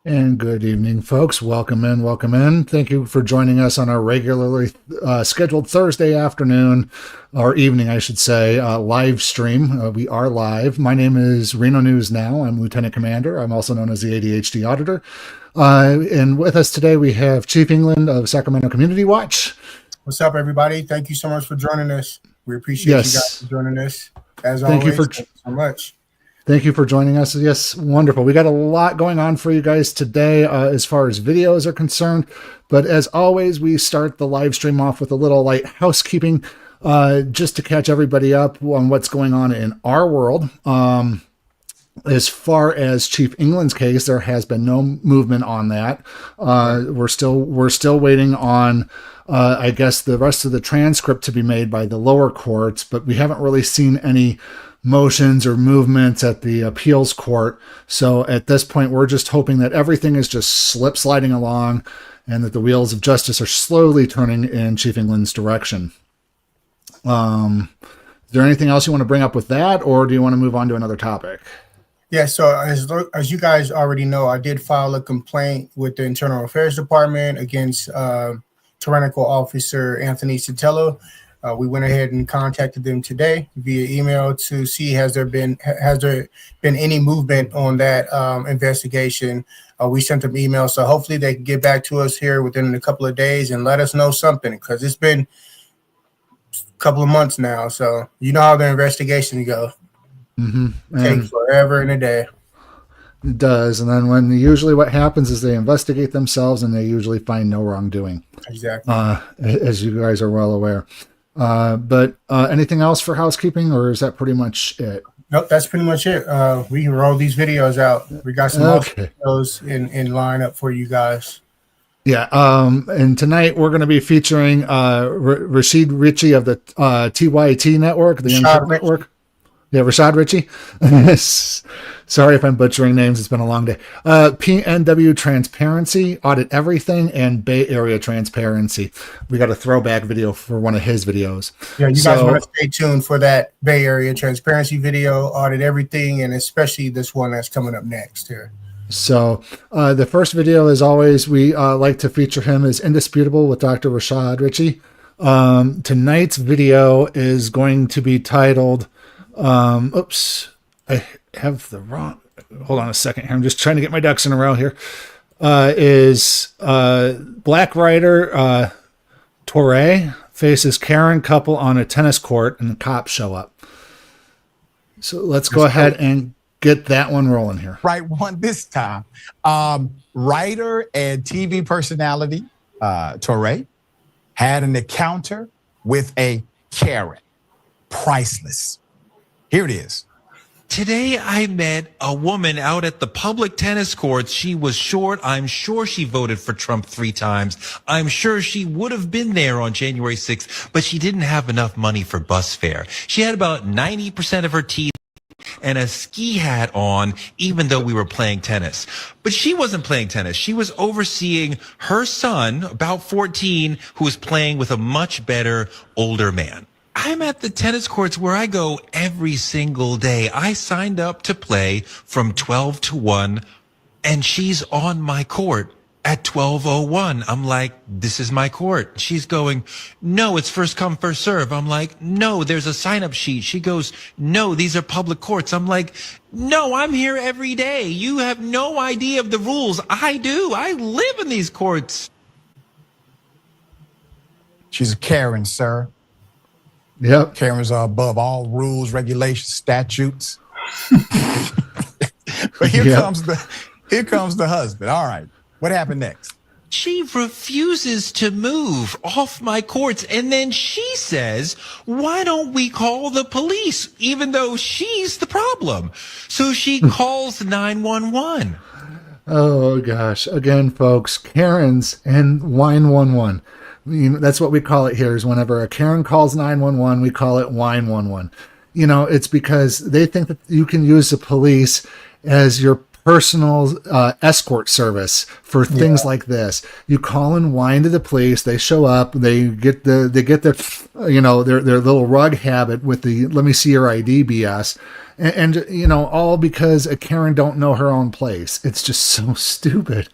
And good evening, folks. Welcome in, welcome in. Thank you for joining us on our regularly scheduled Thursday afternoon, or evening, I should say, live stream. We are live. My name is Reno News Now. I'm Lieutenant Commander. I'm also known as the ADHD Auditor. And with us today, we have Chief England of Sacramento Community Watch. What's up, everybody? Thank you so much for joining us. We appreciate you guys for joining us. As always, thank you so much. Thank you for joining us. Yes, wonderful. We got a lot going on for you guys today as far as videos are concerned. But as always, we start the live stream off with a little light housekeeping just to catch everybody up on what's going on in our world. As far as Chief England's case, there has been no movement on that. We're still waiting on, I guess, the rest of the transcript to be made by the lower courts, but we haven't really seen any motions or movements at the appeals court. So at this point, we're just hoping that everything is just sliding along and that the wheels of justice are slowly turning in Chief England's direction. Is there anything else you want to bring up with that, or do you want to move on to another topic? Yeah, so as you guys already know, I did file a complaint with the Internal Affairs Department against tyrannical officer Anthony Sotelo. We went ahead and contacted them today via email to see has there been any movement on that investigation. We sent them emails, so hopefully they can get back to us here within a couple of days and let us know something, because it's been a couple of months now. So you know how the investigations go. Mm-hmm. Takes forever and a day. It does. And then usually what happens is they investigate themselves and they usually find no wrongdoing. Exactly. As you guys are well aware. But anything else for housekeeping, or is that pretty much it? Nope, that's pretty much it. We can roll these videos out. We got some videos in line up for you guys. Yeah. And tonight we're going to be featuring Rashid Ritchie of the TYT network, the Young Network. Yeah, Rashad Ritchie. Sorry if I'm butchering names. It's been a long day. PNW Transparency, Audit Everything, and Bay Area Transparency. We got a throwback video for one of his videos. Yeah, you guys want to stay tuned for that Bay Area Transparency video, Audit Everything, and especially this one that's coming up next here. So the first video, as always, we like to feature him as Indisputable with Dr. Rashad Ritchie. Tonight's video is going to be titled... oops, I have the wrong, hold on a second here. I'm just trying to get my ducks in a row here. Black Rider, Torre faces Karen couple on a tennis court and the cops show up. So let's go ahead and get that one rolling here. Right one this time. Writer and TV personality, Torre, had an encounter with a Karen. Priceless. Here it is. Today, I met a woman out at the public tennis courts. She was short. I'm sure she voted for Trump 3 times. I'm sure she would have been there on January 6th, but she didn't have enough money for bus fare. She had about 90% of her teeth and a ski hat on, even though we were playing tennis. But she wasn't playing tennis. She was overseeing her son, about 14, who was playing with a much better, older man. I'm at the tennis courts where I go every single day. I signed up to play from 12 to 1, and she's on my court at 12:01. I'm like, this is my court. She's going, no, it's first come, first serve. I'm like, no, there's a sign-up sheet. She goes, no, these are public courts. I'm like, no, I'm here every day. You have no idea of the rules. I do. I live in these courts. She's a Karen, sir. Yep. Karens are above all rules, regulations, statutes. But here comes the husband. All right. What happened next? She refuses to move off my courts. And then she says, why don't we call the police, even though she's the problem? So she calls 911. Oh, gosh. Again, folks, Karens and 911. That's what we call it here, is whenever a Karen calls 911, we call it 911. It's because they think that you can use the police as your personal escort service for things like this. You call and whine to the police. They show up. They get their their little rug habit with the "let me see your ID" BS, and all because a Karen don't know her own place. It's just so stupid.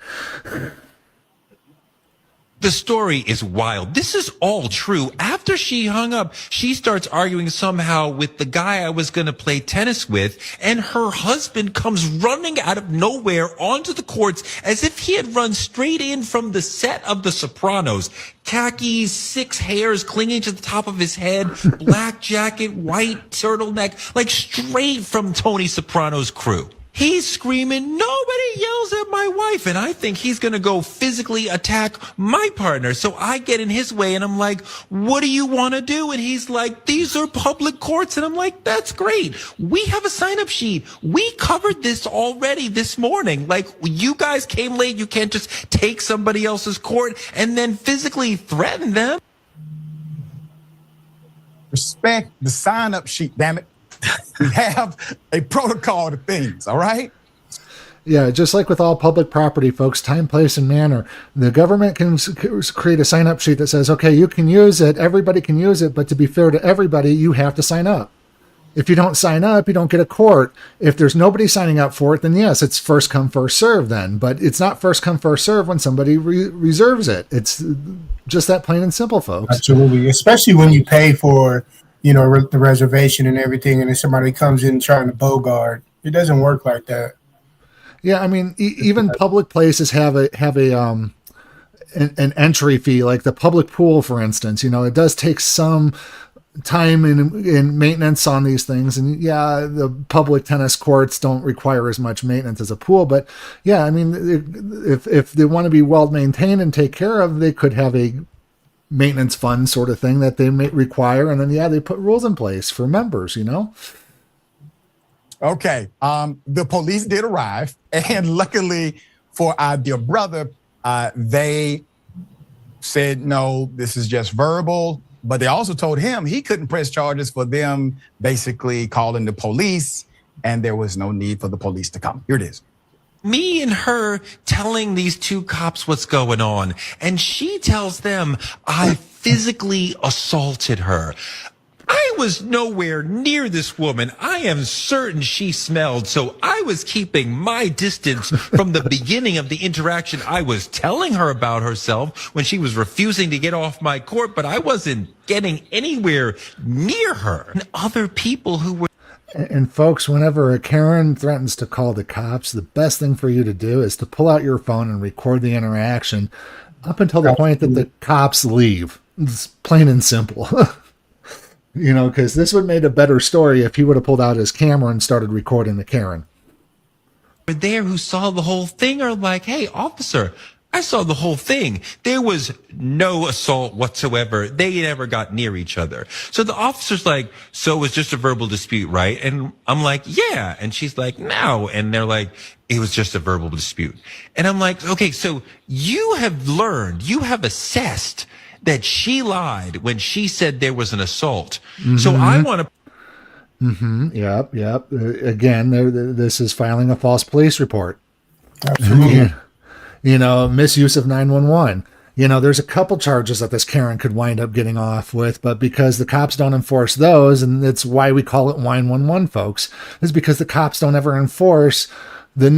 The story is wild. This is all true. After she hung up, she starts arguing somehow with the guy I was going to play tennis with, and her husband comes running out of nowhere onto the courts as if he had run straight in from the set of The Sopranos. Khakis, 6 hairs clinging to the top of his head, black jacket, white turtleneck, like straight from Tony Soprano's crew. He's screaming, "Nobody yells at my wife." And I think he's going to go physically attack my partner. So I get in his way and I'm like, "What do you want to do?" And he's like, "These are public courts." And I'm like, "That's great. We have a sign-up sheet. We covered this already this morning. Like, you guys came late. You can't just take somebody else's court and then physically threaten them." Respect the sign-up sheet, damn it. We have a protocol to things, all right? Yeah, just like with all public property, folks, time, place, and manner. The government can create a sign-up sheet that says, okay, you can use it, everybody can use it, but to be fair to everybody, you have to sign up. If you don't sign up, you don't get a court. If there's nobody signing up for it, then yes, it's first come, first serve then. But it's not first come, first serve when somebody reserves it. It's just that plain and simple, folks. Absolutely, especially when you pay for the reservation and everything, and then somebody comes in trying to bogart. It doesn't work like that. Yeah, I mean, even public places have an entry fee, like the public pool, for instance. It does take some time in maintenance on these things, and yeah, the public tennis courts don't require as much maintenance as a pool. But yeah, I mean, if they want to be well maintained and take care of, they could have a maintenance fund sort of thing that they may require, and then they put rules in place for members. Okay, the police did arrive, and luckily for our dear brother, they said no, this is just verbal, but they also told him he couldn't press charges for them basically calling the police, and there was no need for the police to come. Here it is. Me and her telling these 2 cops what's going on. And she tells them I physically assaulted her. I was nowhere near this woman. I am certain she smelled. So I was keeping my distance from the beginning of the interaction. I was telling her about herself when she was refusing to get off my court, but I wasn't getting anywhere near her. And other people who were. And folks, whenever a Karen threatens to call the cops, the best thing for you to do is to pull out your phone and record the interaction up until the point that the cops leave. It's plain and simple. Because this would have made a better story if he would have pulled out his camera and started recording the Karen. There who saw the whole thing are like, "Hey, officer, I saw the whole thing. There was no assault whatsoever. They never got near each other." So the officer's like, "So it was just a verbal dispute, right?" And I'm like, "Yeah." And she's like, "No." And they're like, "It was just a verbal dispute." And I'm like, "Okay, so you have assessed that she lied when she said there was an assault. Mm-hmm. So I want to." Mm-hmm. Yep. Again, this is filing a false police report. Absolutely. Misuse of 911. There's a couple charges that this Karen could wind up getting off with, but because the cops don't enforce those, and that's why we call it 911, folks, is because the cops don't ever enforce the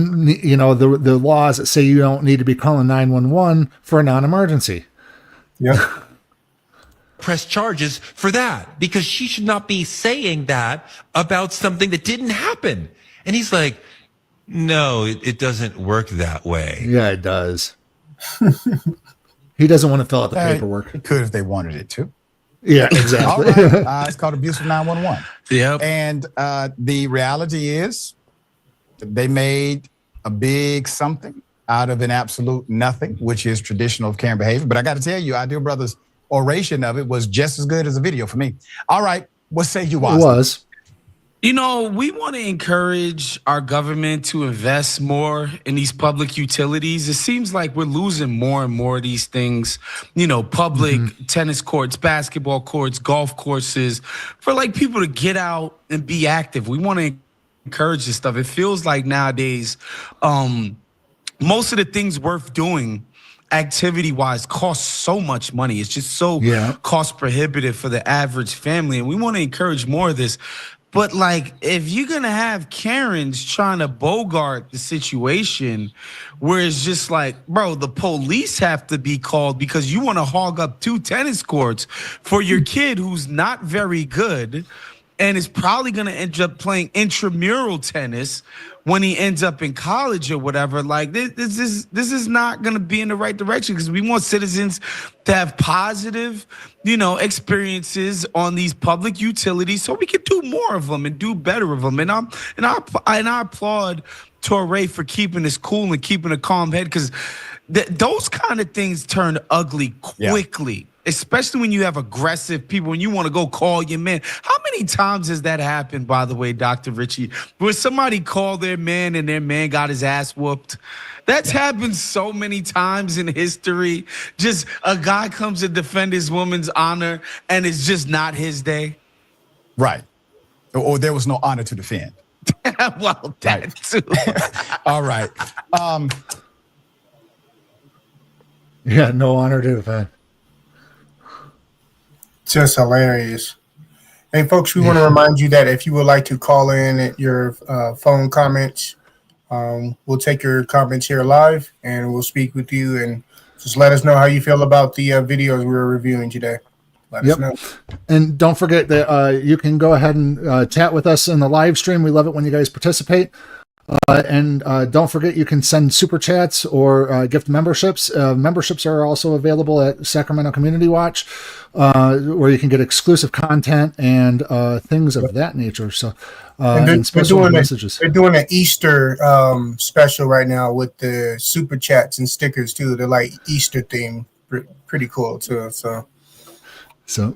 laws that say you don't need to be calling 911 for a non-emergency. Yeah. Press charges for that because she should not be saying that about something that didn't happen. And he's like, "No, it doesn't work that way." Yeah, it does. He doesn't want to fill out the paperwork. It could if they wanted it to. Yeah, exactly. All right. It's called abuse of 911. Yep. And the reality is they made a big something out of an absolute nothing, which is traditional of Karen behavior. But I got to tell you, our dear brother's oration of it was just as good as a video for me. All right. What say you, Watson? It was. We want to encourage our government to invest more in these public utilities. It seems like we're losing more and more of these things, public tennis courts, basketball courts, golf courses, for like people to get out and be active. We want to encourage this stuff. It feels like nowadays, most of the things worth doing activity-wise cost so much money. It's just so cost prohibitive for the average family. And we want to encourage more of this. But like, if you're going to have Karens trying to bogart the situation where it's just like, bro, the police have to be called because you want to hog up 2 tennis courts for your kid who's not very good and is probably going to end up playing intramural tennis when he ends up in college or whatever. Like, this is not going to be in the right direction, because we want citizens to have positive, experiences on these public utilities so we can do more of them and do better of them. And I applaud Torre for keeping this cool and keeping a calm head, because those kind of things turn ugly quickly. Especially when you have aggressive people and you want to go call your man. How many times has that happened, by the way, Dr. Richie, where somebody called their man and their man got his ass whooped? That's happened so many times in history. Just a guy comes to defend his woman's honor and it's just not his day. Right. Or there was no honor to defend. Well, that too. All right. Yeah, no honor to defend. Just hilarious. Hey, folks, we want to remind you that if you would like to call in at your phone comments, we'll take your comments here live and we'll speak with you, and just let us know how you feel about the videos we were reviewing today. Let us know. And don't forget that you can go ahead and chat with us in the live stream. We love it when you guys participate. And don't forget, you can send super chats or gift memberships. Memberships are also available at Sacramento Community Watch, where you can get exclusive content and things of that nature. So, and special messages. They're doing an Easter special right now with the super chats and stickers too. They're like Easter theme, pretty cool too. So,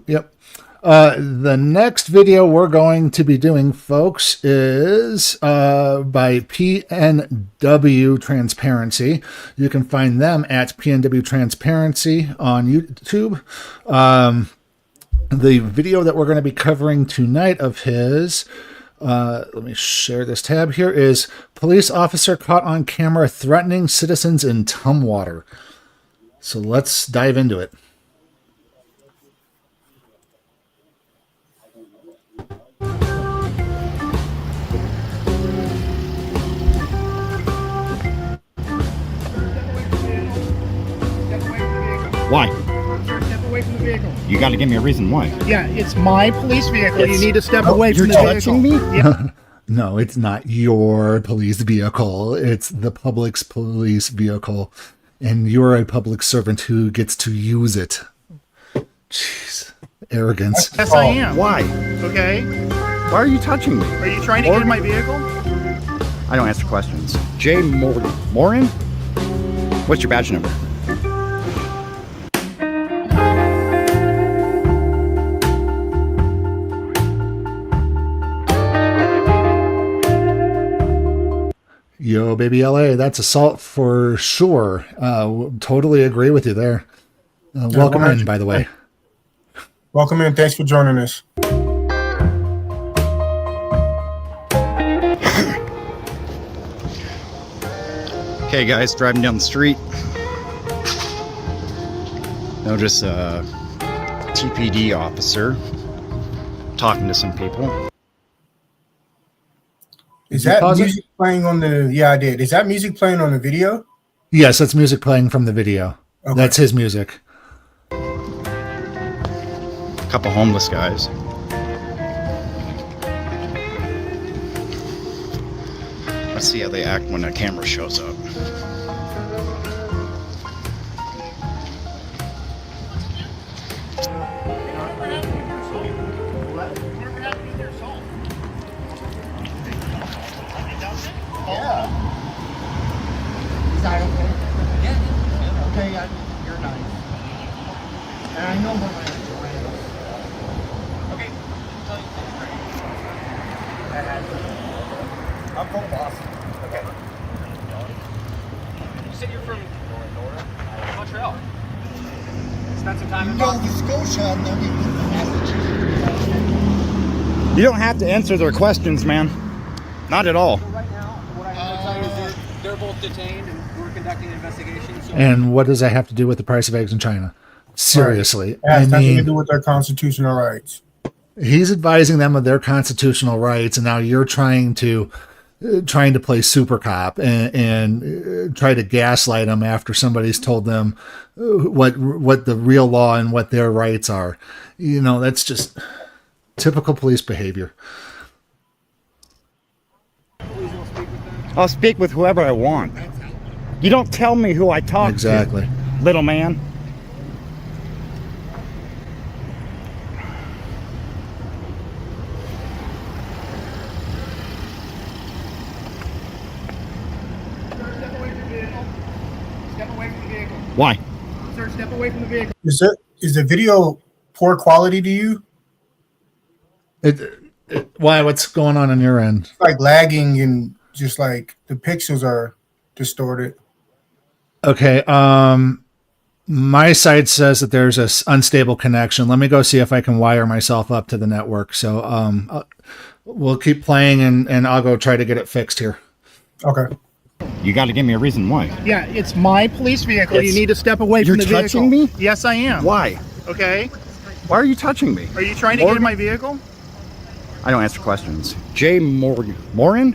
yep. The next video we're going to be doing, folks, is by PNW Transparency. You can find them at PNW Transparency on YouTube. The video that we're going to be covering tonight of his, let me share this tab here, is Police Officer Caught on Camera Threatening Citizens in Tumwater. So let's dive into it. Why? Step away from the vehicle. You got to give me a reason why. Yeah, it's my police vehicle. You need to step away from the vehicle. You're touching me? Yeah. No, it's not your police vehicle. It's the public's police vehicle. And you're a public servant who gets to use it. Jeez. Arrogance. Yes, I am. Why? Okay. Why are you touching me? Are you trying to get in my vehicle? I don't answer questions. Jay Morin? What's your badge number? Yo, baby LA, that's assault for sure. Totally agree with you there. Welcome in, by the way. Welcome in. Thanks for joining us. Okay, guys, driving down the street. Notice a TPD officer talking to some people. Is that music playing on the? Yeah, I did. Is that music playing on the video? Yes, that's music playing from the video. Okay. That's his music. A couple homeless guys. Let's see how they act when a camera shows up. I'm from Boston. Okay. You said you're from Montreal. Spent some time in Nova Boston. Scotia, and then we moved to Massachusetts. You don't have to answer their questions, man. Not at all. So right now, what I have to tell you is they're both detained and we're conducting an investigation. So And what does that have to do with the price of eggs in China? Seriously. It has I nothing to mean, do with their constitutional rights. he's advising them of their constitutional rights, and now you're trying to play super cop and try to gaslight them after somebody's told them what the real law and what their rights are. You know, that's just typical police behavior. I'll speak with whoever I want. You don't tell me who I talk Exactly. to, little man. Step away from the vehicle. Why? Sir, step away from the vehicle. Is the video poor quality to you? Why? What's going on your end? It's like lagging and just like the pixels are distorted. Okay. My site says that there's a unstable connection. Let me go see if I can wire myself up to the network. So we'll keep playing and I'll go try to get it fixed here. Okay. You got to give me a reason why. Yeah, it's my police vehicle. It's- You need to step away You're from the vehicle. touching me? Yes, I am. Why? Okay. Why are you touching me? Are you trying to get in my vehicle? I don't answer questions. Jay Morin?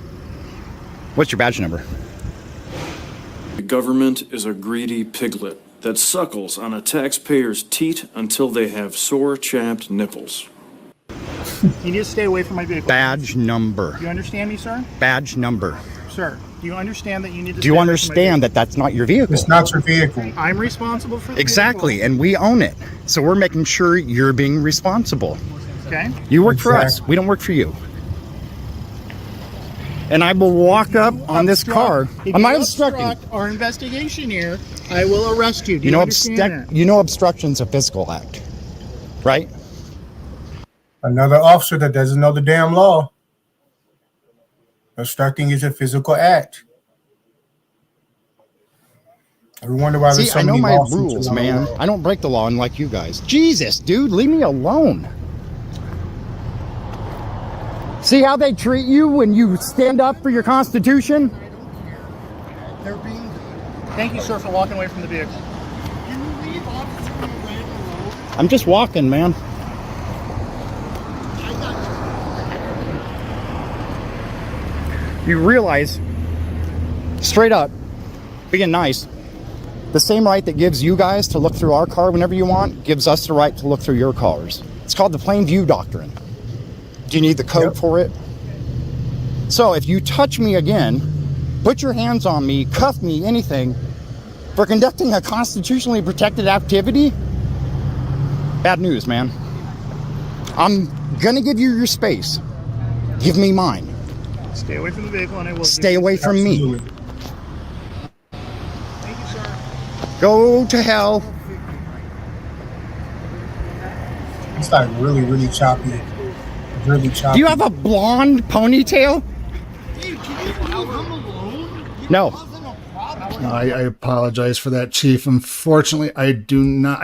What's your badge number? The government is a greedy piglet that suckles on a taxpayer's teat until they have sore, chapped nipples. You need to stay away from my vehicle. Badge number. Do you understand me, sir? Badge number. Sir, do you understand that you need to Do you stay away from my understand that that's not your vehicle? It's not your vehicle. vehicle? I'm responsible for the Exactly, vehicle. and we own it. So we're making sure you're being responsible. Okay. You work for us. Exactly. We don't work for you. And I will walk up on this car. If I'm not you obstructing. obstruct our investigation here, I will arrest you. Do You you know, understand that? you know, obstruction's a physical act, right? Another officer that doesn't know the damn law. Obstructing is a physical act. I wonder why See, there's so I know many my lawsuits rules, around the man. world. I don't break the law unlike you guys. Jesus, dude, leave me alone. See how they treat you when you stand up for your Constitution? They're being. Thank you, sir, for walking away from the vehicle. I'm just walking, man. You realize, straight up, being nice, the same right that gives you guys to look through our car whenever you want gives us the right to look through your cars. It's called the plain view doctrine. Do you need the code for it? So if you touch me again, put your hands on me, cuff me, anything, for conducting a constitutionally protected activity, bad news, man. I'm gonna give you your space. Give me mine. Stay away from the vehicle, and I will. Stay away from me. Absolutely. Thank you, sir. Go to hell. It's like really, really choppy. Really choppy. Do you have a blonde ponytail? No. I apologize for that, Chief. Unfortunately, I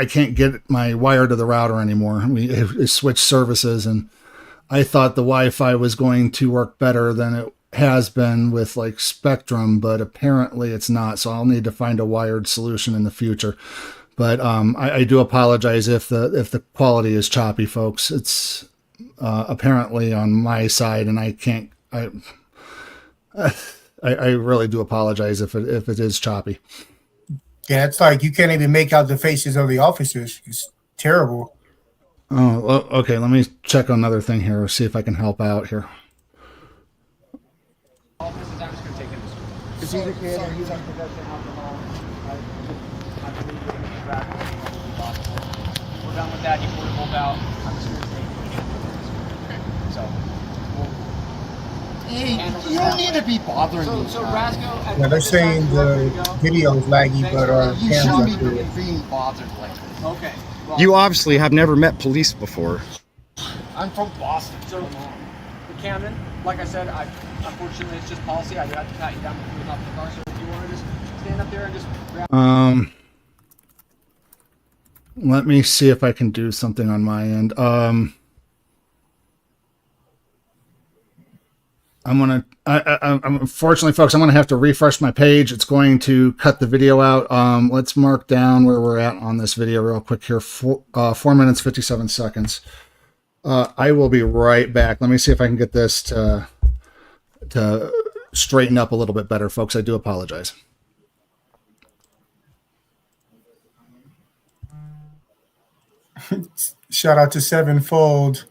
can't get my wire to the router anymore. We switched services, and I thought the Wi-Fi was going to work better than it has been with like Spectrum, but apparently it's not. So I'll need to find a wired solution in the future. But I do apologize if the quality is choppy, folks. It's apparently on my side, and I can't. I really do apologize if it is choppy. Yeah, it's like you can't even make out the faces of the officers. It's terrible. Oh, okay. Let me check another thing here. See if I can help out here. I'm just going to take him to school. Is he the kid? Sorry, he's on possession of alcohol. I believe we're going to be back. We're done with that. He pulled both out. I'm just going to take him. So, Hey, you don't need to be bothering me. so Rasco. Yeah, they're saying the video is laggy, but our You cameras shouldn't are be clear. being bothered like this. Okay. Well, You obviously have never met police before. I'm from Boston. So, Camden, like I said, unfortunately it's just policy. I do have to pat you down before you hop in the car. So if you want to just stand up there and just grab. Let me see if I can do something on my end. I'm unfortunately, folks, I'm gonna have to refresh my page. It's going to cut the video out. Let's mark down where we're at on this video real quick here. 4 minutes 57 seconds. I will be right back. Let me see if I can get this to straighten up a little bit better, folks. I do apologize. Shout out to Sevenfold.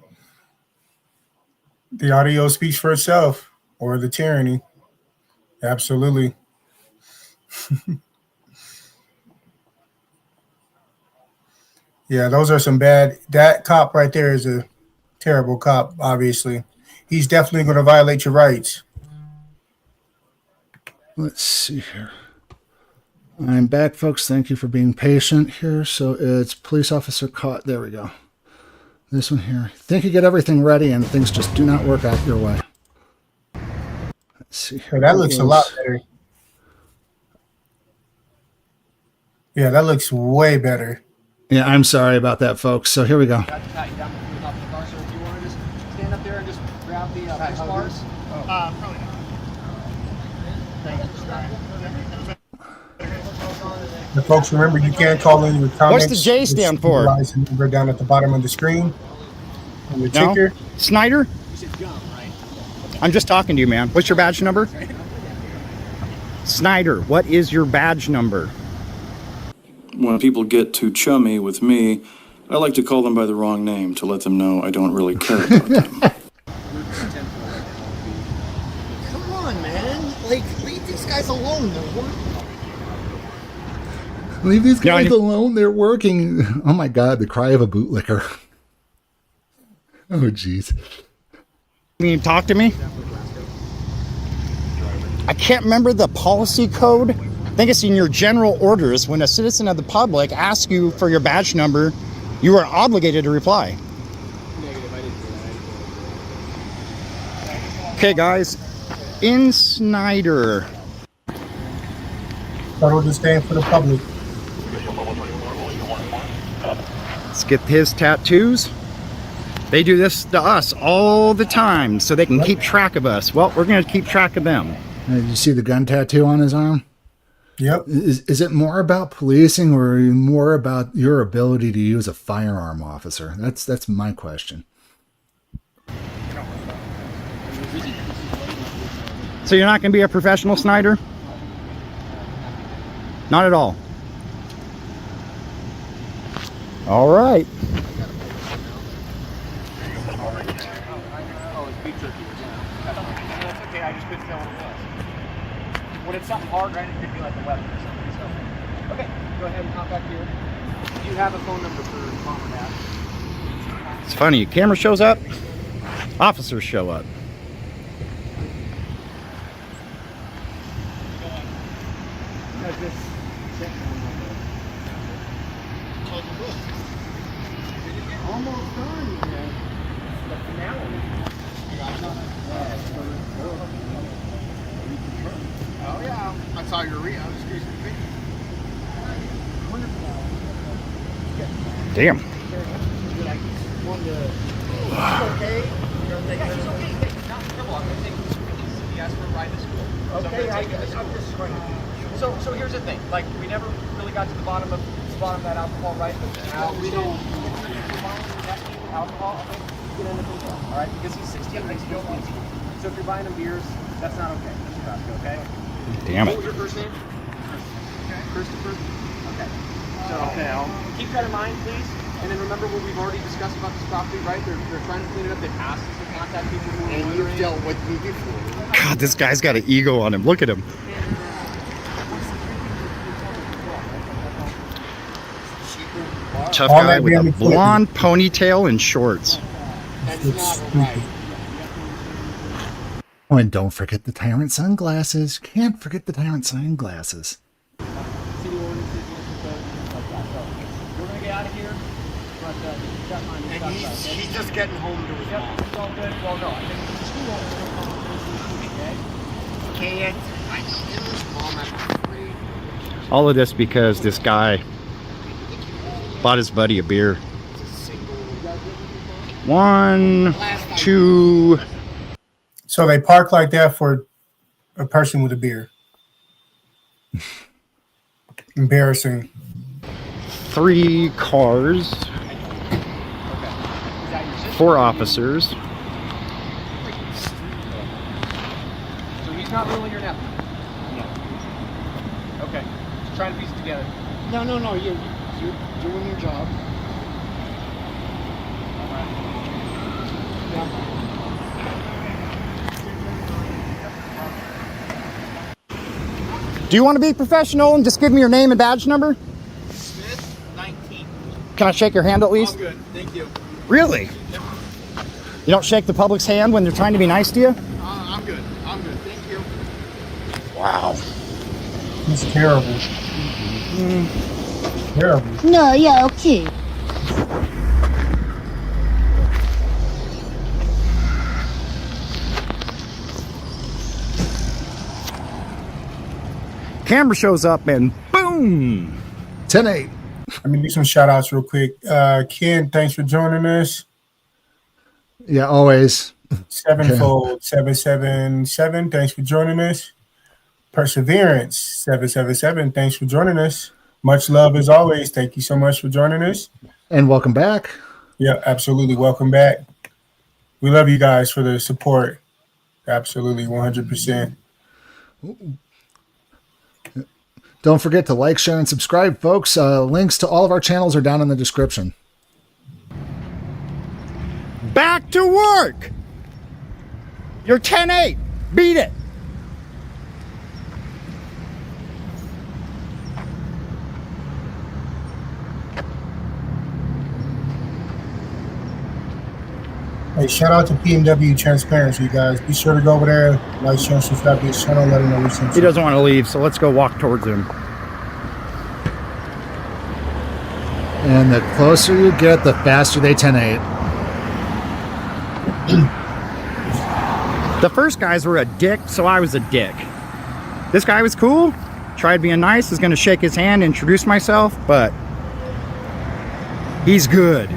The audio speaks for itself, or the tyranny. Absolutely. Yeah, those are some bad. That cop right there is a terrible cop, obviously. He's definitely going to violate your rights. Let's see here. I'm back, folks. Thank you for being patient here. So it's police officer caught. There we go. This one here. Think you get everything ready and things just do not work out your way. Let's see here. That looks a lot better. Yeah, that looks way better. Yeah, I'm sorry about that, folks. So here we go. Got to pat you down before you hop in the car, so if you want to just stand up there and just grab the push bars. Probably not. The folks, remember, you can't call in your comments. What's the J stand for? Number down at the bottom of the screen. And the No? ticker. Snyder? You said gum, right? I'm just talking to you, man. What's your badge number? Snyder, what is your badge number? When people get too chummy with me, I like to call them by the wrong name to let them know I don't really care about them. Come on, man. Like, leave these guys alone. They're working. Leave these guys alone. They're working. Oh my God, the cry of a bootlicker. Oh, jeez. You mean talk to me? I can't remember the policy code. I think it's in your general orders. When a citizen of the public asks you for your badge number, you are obligated to reply. Okay, guys. In Snyder. That'll just stand for the public. Let's get his tattoos. They do this to us all the time so they can keep track of us. Well, we're going to keep track of them. Did you see the gun tattoo on his arm? Yep. Is it more about policing or more about your ability to use a firearm, officer? That's my question. So you're not going to be a professional Snyder? Not at all. All right. That's okay, I just couldn't tell what it was. When it's something hard, right, it could be like a weapon or something. So, okay, go ahead and hop back here. Do you have a phone number for mom or dad? It's funny. Camera shows up, officers show up. Almost done, man. The finale. Oh yeah, I saw your read. I was curious to think. Damn. Okay. Yeah, she's okay. Not trouble. I'm gonna take him to school. He asked for a ride to school. Okay. So here's the thing. Like, we never really got to the bottom of that alcohol, right? We don't. Alcohol, okay, get into control, all right? Because he's 16, makes you feel easy. So if you're buying him beers, that's not okay. That's Nebraska, okay? Damn What it. was your first name? Christopher? Okay. So I'll keep that in mind, please. And then remember what we've already discussed about this property, right? They're trying to clean it up. They've asked us to contact people who are And you've dealt with me before. God, this guy's got an ego on him. Look at him. Tough guy with a blonde ponytail and shorts. That's not right. Oh, and don't forget the Tyrant sunglasses. Can't forget the Tyrant sunglasses. We're gonna get out of here, but that mind is And not he's just getting home to his mom. Yep, it's all good. Well, no, I think the school won't still come to okay? Okay, I know his mom after 3. All of this because this guy bought his buddy a beer. 1, 2. So So they park like that for a person with a beer. Embarrassing. 3 cars, 4 officers. So he's not really your nephew? No. Okay. Just trying to piece it together. No, you're doing your job. Do you want to be professional and just give me your name and badge number? Smith, 19. Can I shake your hand at least? All good, thank you. Really? You don't shake the public's hand when they're trying to be nice to you? I'm good, thank you. Wow. It's terrible. Terrible. No, yeah, okay. Camera shows up and boom. 10-8. Let me do some shout outs real quick. Ken, thanks for joining us. Yeah, always. Sevenfold 777, thanks for joining us. Perseverance 777, thanks for joining us. Much love as always. Thank you so much for joining us. And welcome back. Yeah, absolutely. Welcome back. We love you guys for the support. Absolutely, 100%. Don't forget to like, share, and subscribe, folks. Links to all of our channels are down in the description. Back to work. You're 10-8. Beat it. Hey, shout out to PNW Transparency, guys. Be sure to go over there, like, share, and subscribe to his channel. Let him know we sent He you. doesn't want to leave, so let's go walk towards him. And the closer you get, the faster they 10-8. The first guys were a dick, so I was a dick. This guy was cool, tried being nice, was going to shake his hand, introduce myself, but he's good.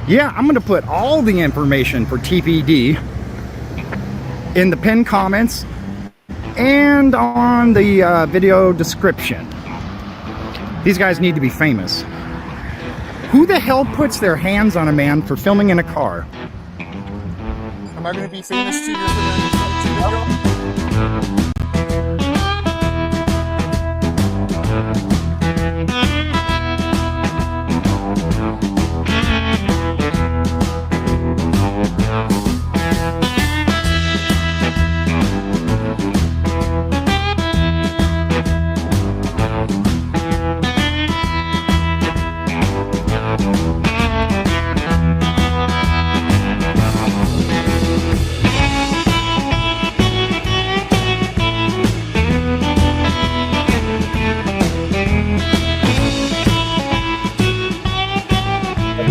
Yeah, I'm going to put all the information for TPD in the pinned comments and on the video description. These guys need to be famous. Who the hell puts their hands on a man for filming in a car? Am I going to be famous to your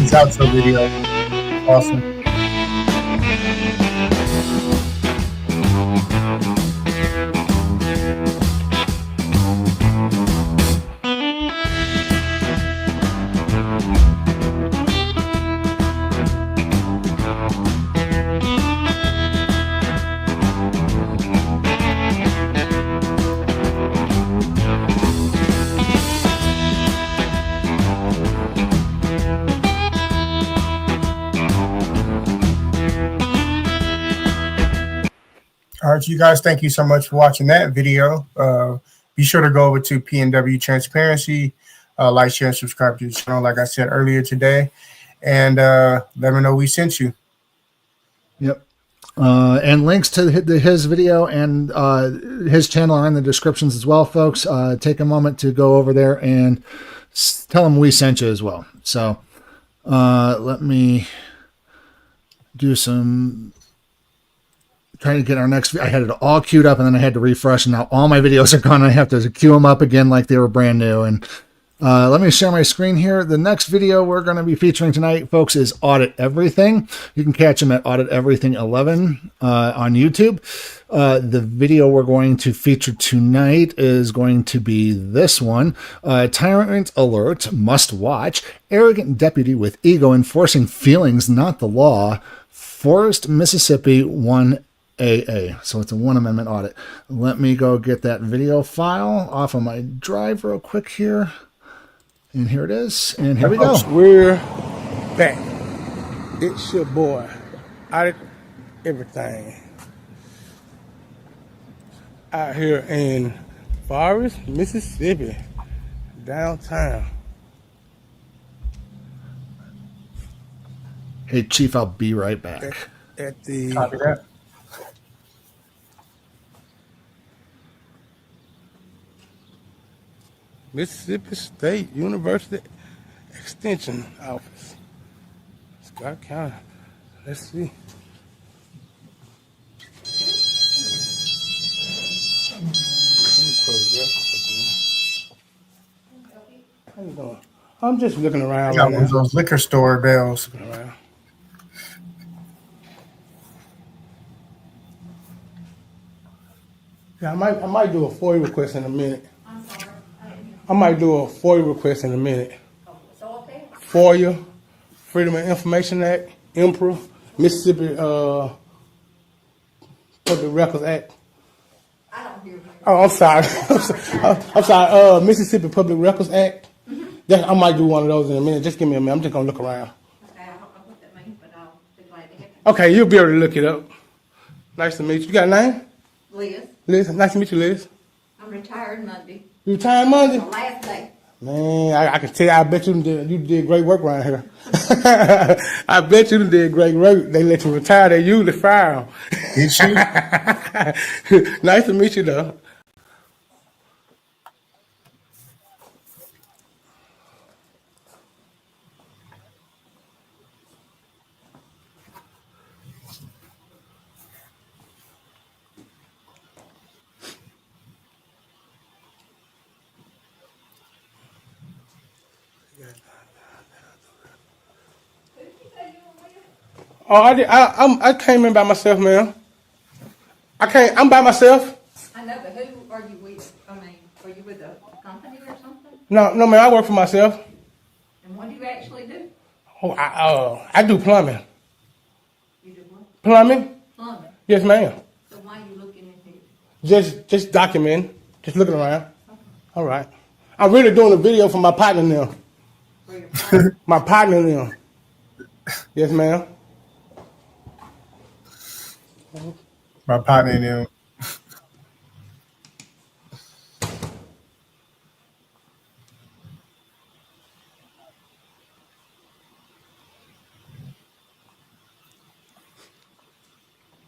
His outro video. Awesome. All right, you guys, thank you so much for watching that video. Be sure to go over to PNW Transparency, like, share, and subscribe to the channel, like I said earlier today, and let me know we sent you. Yep. And links to his video and his channel are in the descriptions as well, folks. Take a moment to go over there and tell him we sent you as well. So let me do some... trying to get our next. I had it all queued up and then I had to refresh, and now all my videos are gone. I have to queue them up again like they were brand new. And let me share my screen here. The next video we're going to be featuring tonight, folks, is Audit Everything. You can catch them at Audit Everything 11 on YouTube. The video we're going to feature tonight is going to be this one. Tyrant Alert, Must Watch, Arrogant Deputy with Ego Enforcing Feelings, Not the Law. Forest, Mississippi 1AA. So it's a 1 amendment audit. Let me go get that video file off of my drive real quick here. And here it is. And here we go. We're back. It's your boy. Audit everything. Out here in Forest, Mississippi. Downtown. Hey, Chief, I'll be right back. At the Copy that. Mississippi State University Extension Office. Scott County. Let's see. How you doing? I'm just looking around. I got right one of now. those liquor store bells. Looking around. Yeah, I might do a FOIA request in a minute. I'm sorry. I might do a FOIA request in a minute. So okay. FOIA, Freedom of Information Act, IMPRA, Mississippi Public Records Act. I don't hear you. Oh, I'm sorry. I'm sorry. Mississippi Public Records Act. I might do one of those in a minute. Just give me a minute. I'm just gonna look around. Okay, I don't know what that means, but I'll be glad to hear. Okay, you'll be able to look it up. Nice to meet you. You got a name? Liz, Liz. Nice to meet you, Liz. I'm retired Monday. You retired Monday? My last day. Man, I can tell you, I bet you did great work around here. I bet you did great work. They let you retire, they usually fire them. Did she? Nice to meet you, though. Oh, I came in by myself, ma'am. I'm by myself. I know, but who are you with? I mean, are you with a company or something? No, ma'am, I work for myself. And what do you actually do? Oh, I do plumbing. You do what? Plumbing? Plumbing. Yes, ma'am. So why are you looking in here? Just documenting, just looking around. Okay. All right. I'm really doing a video for my partner now. For your partner? My partner now. Yes, ma'am. My partner and them.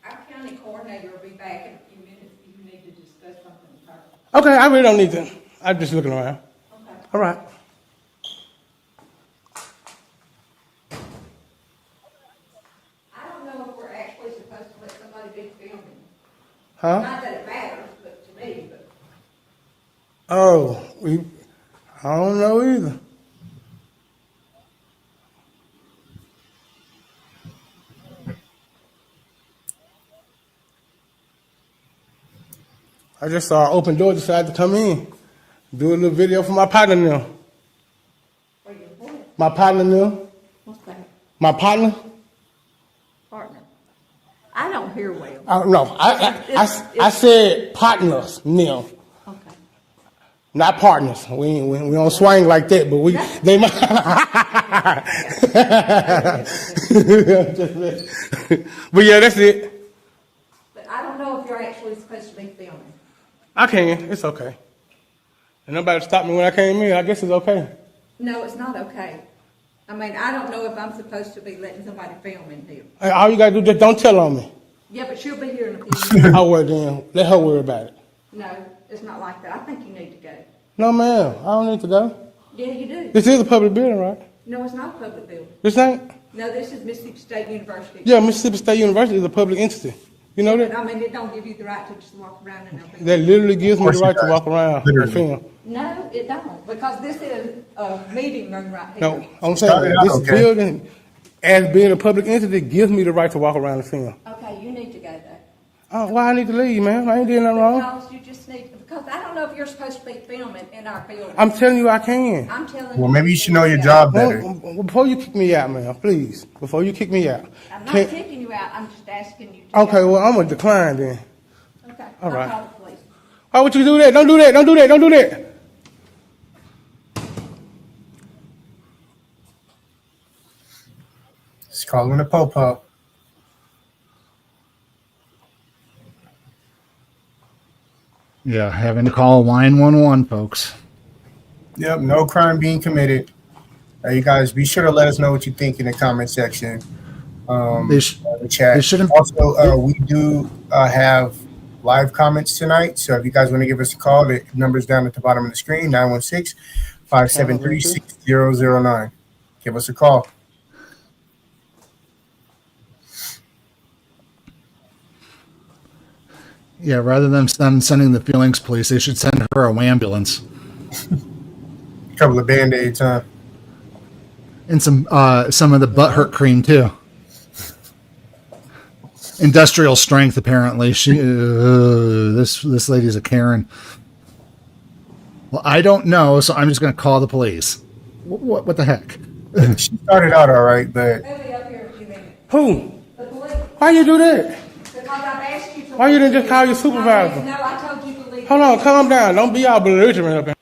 Our county coordinator will be back in a few minutes. You need to discuss something with her. Okay, I really don't need to. I'm just looking around. Okay. All right. I don't know if we're actually supposed to let somebody be filming. Huh? Not that it matters, but to me, but. Oh, I don't know either. I just saw an open door, decided to come in, do a little video for my partner now. For your what? My partner now. What's that? My partner. Partner. I don't hear well. No, I said partners now. Okay. Not partners. We don't swing like that, but they might. But yeah, that's it. But I don't know if you're actually supposed to be filming. I can. It's okay. And nobody stopped me when I came in. I guess it's okay. No, it's not okay. I mean, I don't know if I'm supposed to be letting somebody film in here. Hey, all you gotta do, just don't tell on me. Yeah, but she'll be here in a few minutes. Oh well, then let her worry about it. No, it's not like that. I think you need to go. No, ma'am, I don't need to go. Yeah, you do. This is a public building, right? No, it's not a public building. This ain't. No, this is Mississippi State University. Yeah, Mississippi State University is a public entity. You know that? I mean, it don't give you the right to just walk around and everything. That literally gives me the Of course right it to does. walk around Literally. and film. No, it don't, because this is a meeting room right here. No, I'm saying Started out this okay. building, as being a public entity, gives me the right to walk around and film. Okay, you need to go there. Why I need to leave, man? I ain't doing nothing wrong. Because you just need, because I don't know if you're supposed to be filming in our building. I'm telling you I can. I'm telling you. Well, maybe you should know your job better. Well, before you kick me out, man, please. Before you kick me out. I'm not kicking you out. I'm just asking you to. Okay, well, I'm going to decline then. Okay. All right. I'll call the police. Why would you do that? Don't do that. Don't do that. Don't do that. It's calling the po-po. Yeah, having to call line 111, folks. Yep, no crime being committed. You guys, be sure to let us know what you think in the comment section. The chat. Also, we do have live comments tonight. So if you guys want to give us a call, the number's down at the bottom of the screen, 916-573-6009. Give us a call. Yeah, rather than them sending the feelings police, they should send her a ambulance. A couple of Band-Aids, huh? And some of the butt hurt cream too. Industrial strength, apparently. This lady's a Karen. Well, I don't know, so I'm just going to call the police. What the heck? She started out all right, but They'll be up here in a few minutes. Who? The police. Why you do that? Because I've asked you to. Why you didn't just call your supervisor? No, I told you to leave. Hold on, calm down. Don't be all belligerent up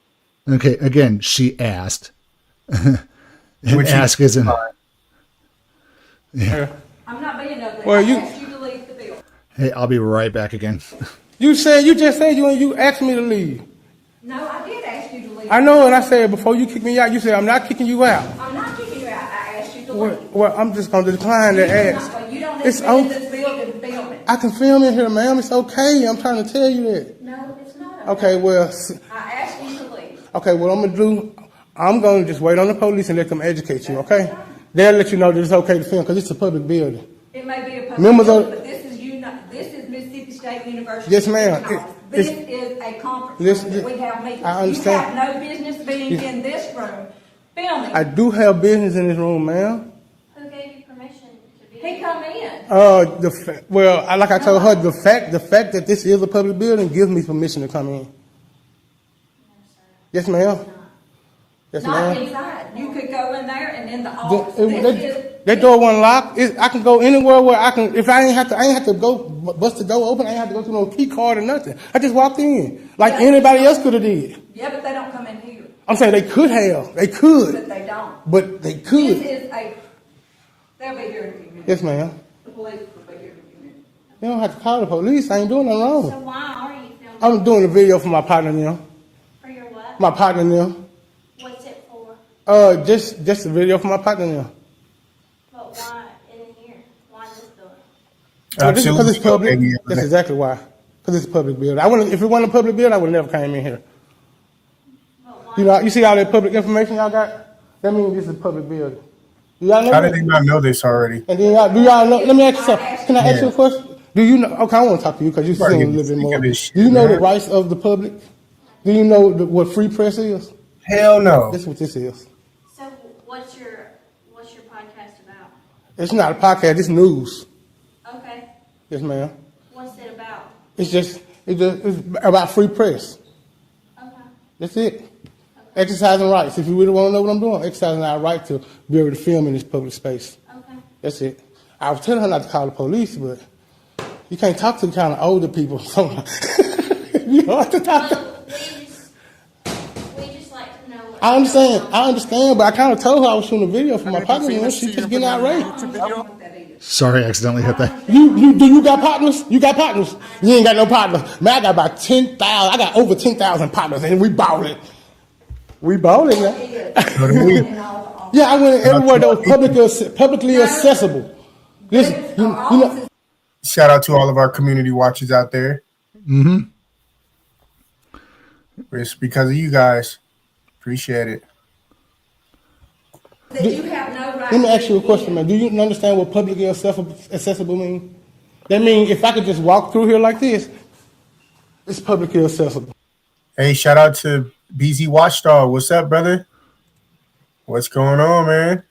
here. Okay, again, she asked. Ask isn't. Yeah. I'm not being ugly. Well, I you- asked you to leave the building. Hey, I'll be right back again. You just said you asked me to leave. No, I did ask you to leave. I know, and I said before you kick me out, you said I'm not kicking you out. I'm not kicking you out. I asked you to leave. Well, I'm just gonna decline the ask. You don't need It's to be in okay. this building filming. I can film in here, ma'am. It's okay. I'm trying to tell you that. No, it's not. Okay, well, I asked you to leave. okay. What I'm gonna do? I'm gonna just wait on the police and let them educate you. Okay? They'll let you know that it's okay to film because it's a public building. It may be a public Members building, of- but this is Mississippi State University. Yes, ma'am. This It's- is a conference Listen, room that we have meetings. I understand. You have no business being Yeah. in this room filming. I do have business in this room, ma'am. Who gave you permission to be? He come in. Like I told her, the fact that this is a public building gives me permission to come in. Yes, ma'am. Yes, Not ma'am. inside. You could go in there and in the office. That door wasn't locked. I can go anywhere where I can. If I ain't have to go bust the door open. I ain't have to go through no key card or nothing. I just walked in like anybody else could have did. Yeah, but they don't come in here. I'm saying they could have. They could. But they don't. But they could. This is a. They'll be here in a few minutes. Yes, ma'am. The police will be here in a few minutes. You don't have to call the police. I ain't doing nothing wrong. So why are you filming? I'm doing a video for my partner now. For your what? My partner now. What's it for? Just a video for my partner now. But why in here? Why this door? Because it's public. Absolutely. That's exactly why. Because it's a public building. If it wasn't a public building, I would have never came in here. You see all that public information y'all got? That means this is a public building. Do y'all know How that? did they not know this already? And then do y'all know? Let me ask you something. Can I ask you a question? Do you know? Okay, I want to talk to you because you Right, seem a you little bit speak more. of Do this shit, you know the man. rights of the public? Do you know what free press is? Hell no. That's what this is. So what's your podcast about? It's not a podcast. It's news. Okay. Yes, ma'am. What's it about? It's about free press. Okay. That's it. Exercising rights. If you really want to know what I'm doing, exercising our right to be able to film in this public space. Okay. That's it. I was telling her not to call the police, but you can't talk to kind of older people. So you don't have to talk to. We just like to know what. I understand, but I kind of told her I was shooting a video for my partner. You know, she just getting outraged. Sorry, I accidentally hit that. You got partners? You got partners? You ain't got no partners. Man, I got about 10,000. I got over 10,000 partners, and we balling. We balling, man. Yeah, I went everywhere that was publicly accessible. Listen, you know. Shout out to all of our community watchers out there. Mm-hmm. It's because of you guys. Appreciate it. That you have no right. Let me ask you a question, man. Do you understand what publicly accessible means? That means if I could just walk through here like this, it's publicly accessible. Hey, shout out to BZ Watchdog. What's up, brother? What's going on, man?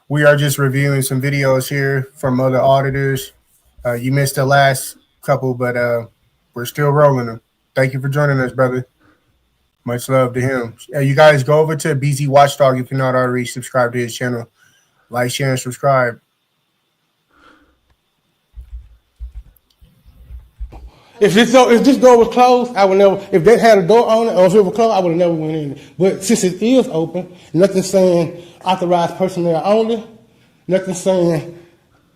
We are just reviewing some videos here from other auditors. You missed the last couple, but we're still rolling them. Thank you for joining us, brother. Much love to him. You guys go over to BZ Watchdog if you're not already subscribed to his channel. Like, share, and subscribe. If this door was closed, I would never. If they had a door on it, or if it was closed, I would have never went in. But since it is open, nothing saying authorized personnel only, nothing saying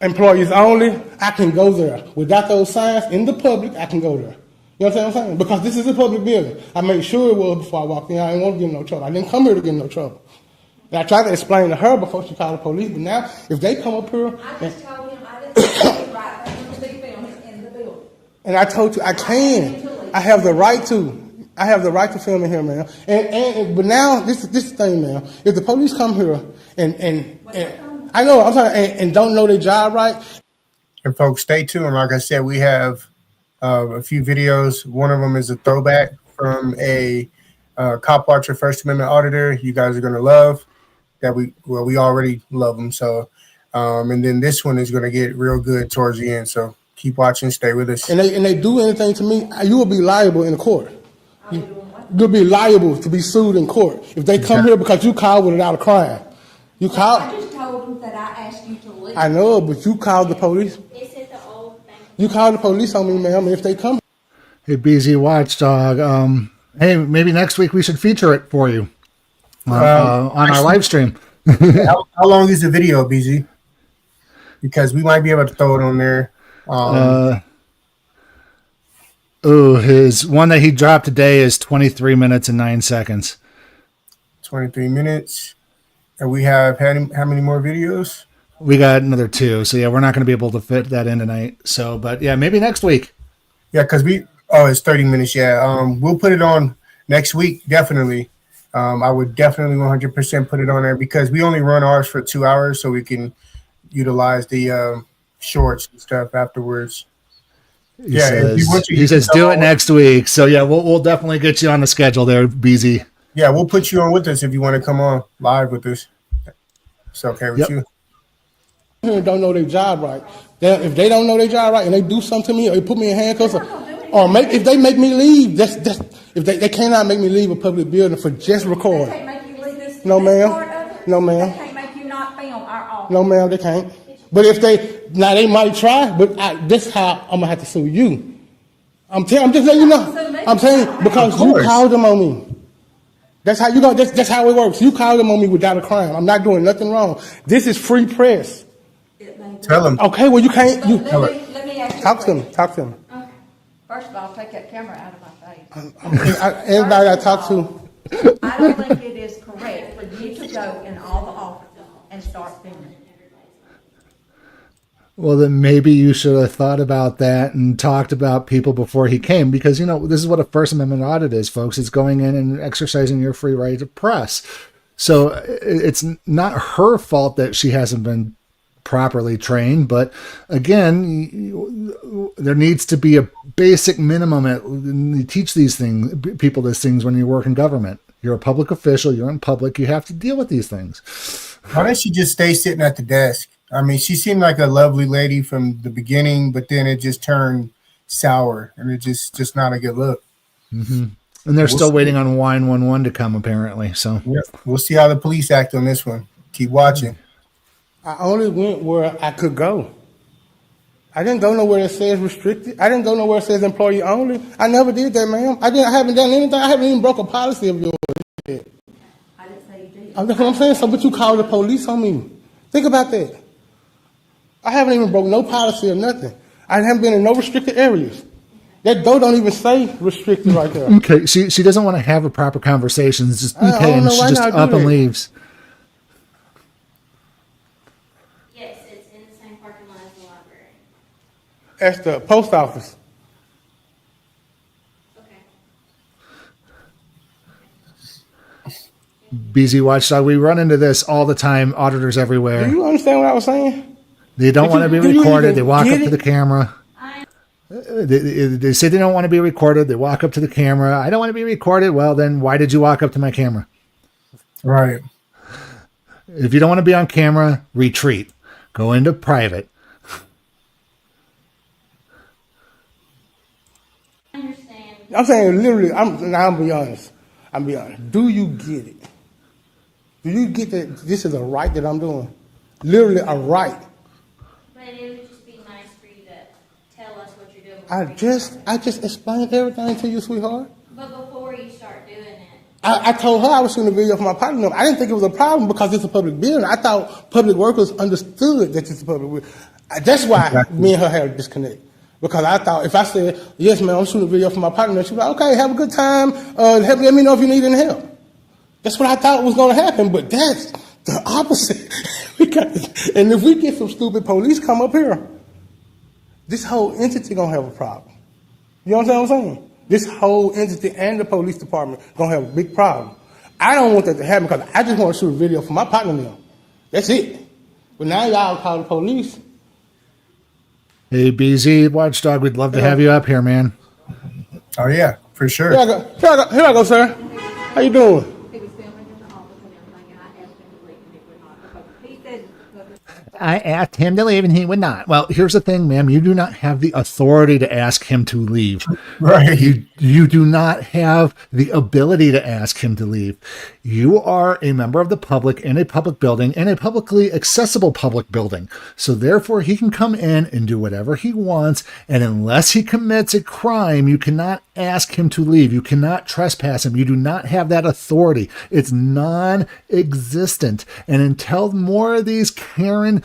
employees only, I can go there. Without those signs in the public, I can go there. You know what I'm saying? Because this is a public building. I made sure it was before I walked in. I didn't want to get in no trouble. I didn't come here to get in no trouble. And I tried to explain to her before she called the police. But now, if they come up here, I just told him I didn't see it right there on the big film in the building. and I told you I can, I have the right to. I have the right to film in here, man. But now this thing, man. If the police come here and I know I'm sorry and don't know their job right. And folks, stay tuned. Like I said, we have a few videos. One of them is a throwback from a cop watcher First Amendment auditor. You guys are gonna love that. We already love them. So, and then this one is gonna get real good towards the end. So keep watching. Stay with us. And they do anything to me, you will be liable in the court. You'll be liable to be sued in court if they come here because you called without a crime. You called. I just told them that I asked you to leave. I know, but you called the police. You called the police on me, ma'am. If they come. Hey, BZ Watchdog. Hey, maybe next week we should feature it for you on our live stream. how long is the video, BZ? Because we might be able to throw it on there. His one that he dropped today is 23 minutes and 9 seconds. 23 minutes. And we have how many more videos? We got another 2. So, yeah, we're not going to be able to fit that in tonight. So, but, yeah, maybe next week. Yeah, because it's 30 minutes, yeah. We'll put it on next week, definitely. I would definitely 100% put it on there because we only run ours for 2 hours so we can utilize the shorts and stuff afterwards. He says do it next week. So, yeah, we'll definitely get you on the schedule there, BZ. Yeah, we'll put you on with us if you want to come on live with us. It's okay with you. Don't know their job right. If they don't know their job right and they do something to me or they put me in handcuffs if they make me leave, if they cannot make me leave a public building for just recording. They can't make you leave this. No, ma'am. Part of it? No, ma'am. They can't make you not film our office. No, ma'am, they can't. But if they might try, but this how I'm gonna have to sue you. I'm just letting you know. I'm saying because you called them on me. That's how that's how it works. You called them on me without a crime. I'm not doing nothing wrong. This is free press. Tell them. Okay, well you can't. Let me ask you talk to them. Talk to them. Okay. First of all, take that camera out of my face. Everybody I talk to. I don't think it is correct for you to go in all the offices and start filming. Well, then maybe you should have thought about that and talked about people before he came because, this is what a First Amendment audit is, folks. It's going in and exercising your free right of press. So it's not her fault that she hasn't been properly trained. But again, there needs to be a basic minimum. You teach people these things when you work in government. You're a public official. You're in public. You have to deal with these things. Why don't she just stay sitting at the desk? I mean, she seemed like a lovely lady from the beginning, but then it just turned sour, and it just not a good look. Mm-hmm. And they're still waiting on Wine 11 to come, apparently. So we'll see how the police act on this one. Keep watching. I only went where I could go. I didn't go nowhere that says restricted. I didn't go nowhere that says employee only. I never did that, ma'am. I haven't done anything. I haven't even broke a policy of yours. I didn't say you did. That's what I'm saying. So, but you called the police on me. Think about that. I haven't even broke no policy or nothing. I haven't been in no restricted areas. That door don't even say restricted right there. Okay, she doesn't want to have a proper conversation. It's just okay, and she just up and leaves. Yes, it's in the same parking lot as the library. That's the post office. BZ Watchdog, we run into this all the time. Auditors everywhere. Do you understand what I was saying? They don't want to be recorded. They walk up to the camera. They say they don't want to be recorded. They walk up to the camera. I don't want to be recorded. Well, then why did you walk up to my camera? Right. If you don't want to be on camera, retreat. Go into private. I'm saying literally, I'm be honest. Do you get it? Do you get that this is a right that I'm doing? Literally a right. But it would just be nice for you to tell us what you're doing. I just explained everything to you, sweetheart. But before you start doing it. I told her I was shooting a video for my partner. I didn't think it was a problem because it's a public building. I thought public workers understood that it's a public building. That's why me and her had a disconnect. Because I thought if I said, yes, man, I'm shooting a video for my partner, she was like, okay, have a good time. Let me know if you need any help. That's what I thought was going to happen, but that's the opposite. And if we get some stupid police come up here, this whole entity going to have a problem. You understand what I'm saying? This whole entity and the police department going to have a big problem. I don't want that to happen because I just want to shoot a video for my partner now. That's it. But now y'all call the police. Hey, BZ Watchdog, we'd love to have you up here, man. Oh, yeah, for sure. Here I go, sir. How you doing? I asked him to leave and he would not. Well, here's the thing, ma'am. You do not have the authority to ask him to leave. Right. You do not have the ability to ask him to leave. You are a member of the public in a public building, in a publicly accessible public building. So therefore, he can come in and do whatever he wants. And unless he commits a crime, you cannot ask him to leave. You cannot trespass him. You do not have that authority. It's non-existent. And until more of these Karen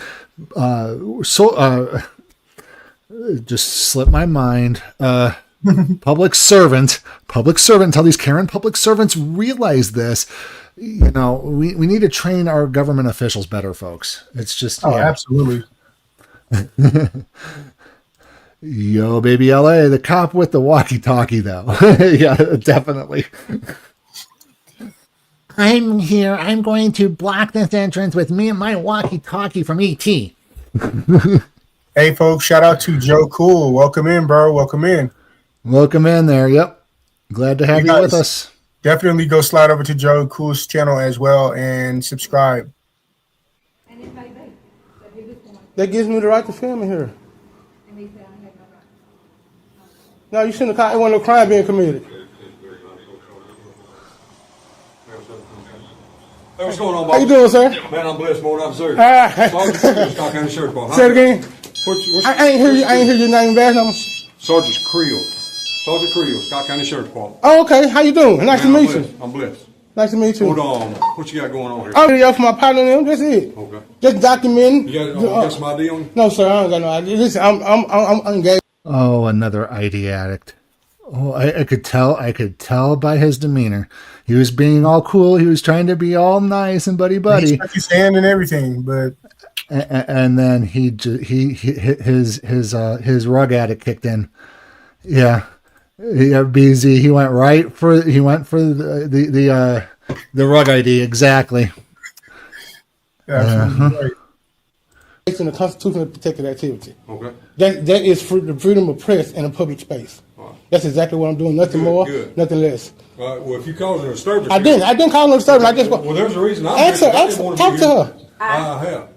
just slipped my mind. Public servant, until these Karen public servants realize this, we need to train our government officials better, folks. It's just, absolutely. Yo, baby LA, the cop with the walkie-talkie, though. Yeah, definitely. I'm here. I'm going to block this entrance with me and my walkie-talkie from ET. Hey, folks, shout out to Joe Cool. Welcome in, bro. Welcome in. Welcome in there. Yep. Glad to have you with us. Definitely go slide over to Joe Cool's channel as well and subscribe. That gives me the right to film in here. No, you shouldn't have. It wasn't no crime being committed. Hey, what's going on, boss? How you doing, sir? Man, I'm blessed, more than observed. Sergeant Scott County Sheriff's Department. Say it again. I ain't hear your name and badge number. Sergeant Creel, Scott County Sheriff's Department. Oh, okay. How you doing? Nice to meet you. I'm blessed. Nice to meet you. Hold on. What you got going on here? I'm video for my partner and them. That's it. Okay. Just documenting. You got some ID on you? No, sir. I don't got no ID. Listen, I'm engaged. Oh, another ID addict. Oh, I could tell by his demeanor. He was being all cool. He was trying to be all nice and buddy. He stuck his hand and everything, but and then his rug addict kicked in. Yeah, BZ. He went for the rug ID exactly. Absolutely right. It's in the Constitution of protected activity. Okay. That is the freedom of press in a public space. Right. That's exactly what I'm doing. Nothing more, nothing less. Well, if you caused a disturbance, I didn't call her a disturbance. I just well, there's a reason. Ask her. Talk to her. I have.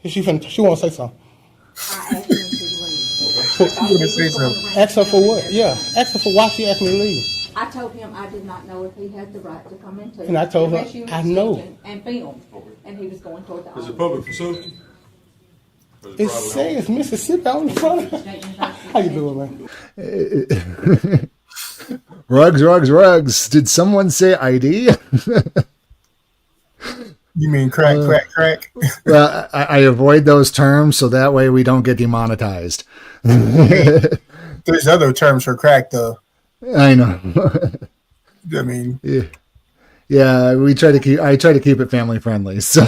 She want to say something. Ask her for what? Yeah. Ask her for why she asked me to leave. I told him I did not know if he had the right to come into. And I told her I know. And film. And he was going toward the office. Is it public facility? It says Mississippi on the front. How you doing, man? Rugs. Did someone say ID? You mean crack? Well, I avoid those terms so that way we don't get demonetized. There's other terms for crack, though. I know. I mean, yeah. I try to keep it family friendly. So,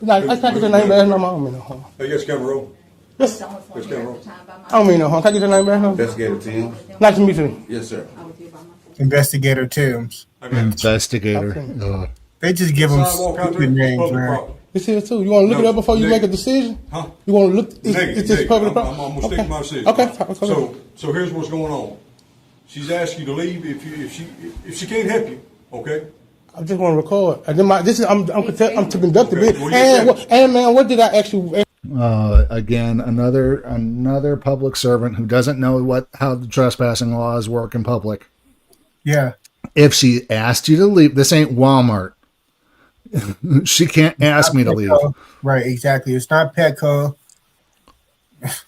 I can't get your name back. No, I don't mean no harm. Hey, yes, camera roll. Yes. I don't mean no harm. Can I get your name back? Investigator Tim. Nice to meet you. Yes, sir. Investigator Tim's. Investigator. Okay. They just give them stupid names, man. It's here too. You want to look it up before you make a decision? Huh? You want to look? It's just public property. I'm gonna stick to my decision. Okay. So here's what's going on. She's asked you to leave if she can't help you. Okay. I just want to record. And then I'm to conduct the bid. And man, what did I actually? Again, another public servant who doesn't know how the trespassing laws work in public. Yeah. If she asked you to leave, this ain't Walmart. She can't ask me to leave. Right, exactly. It's not Petco. It's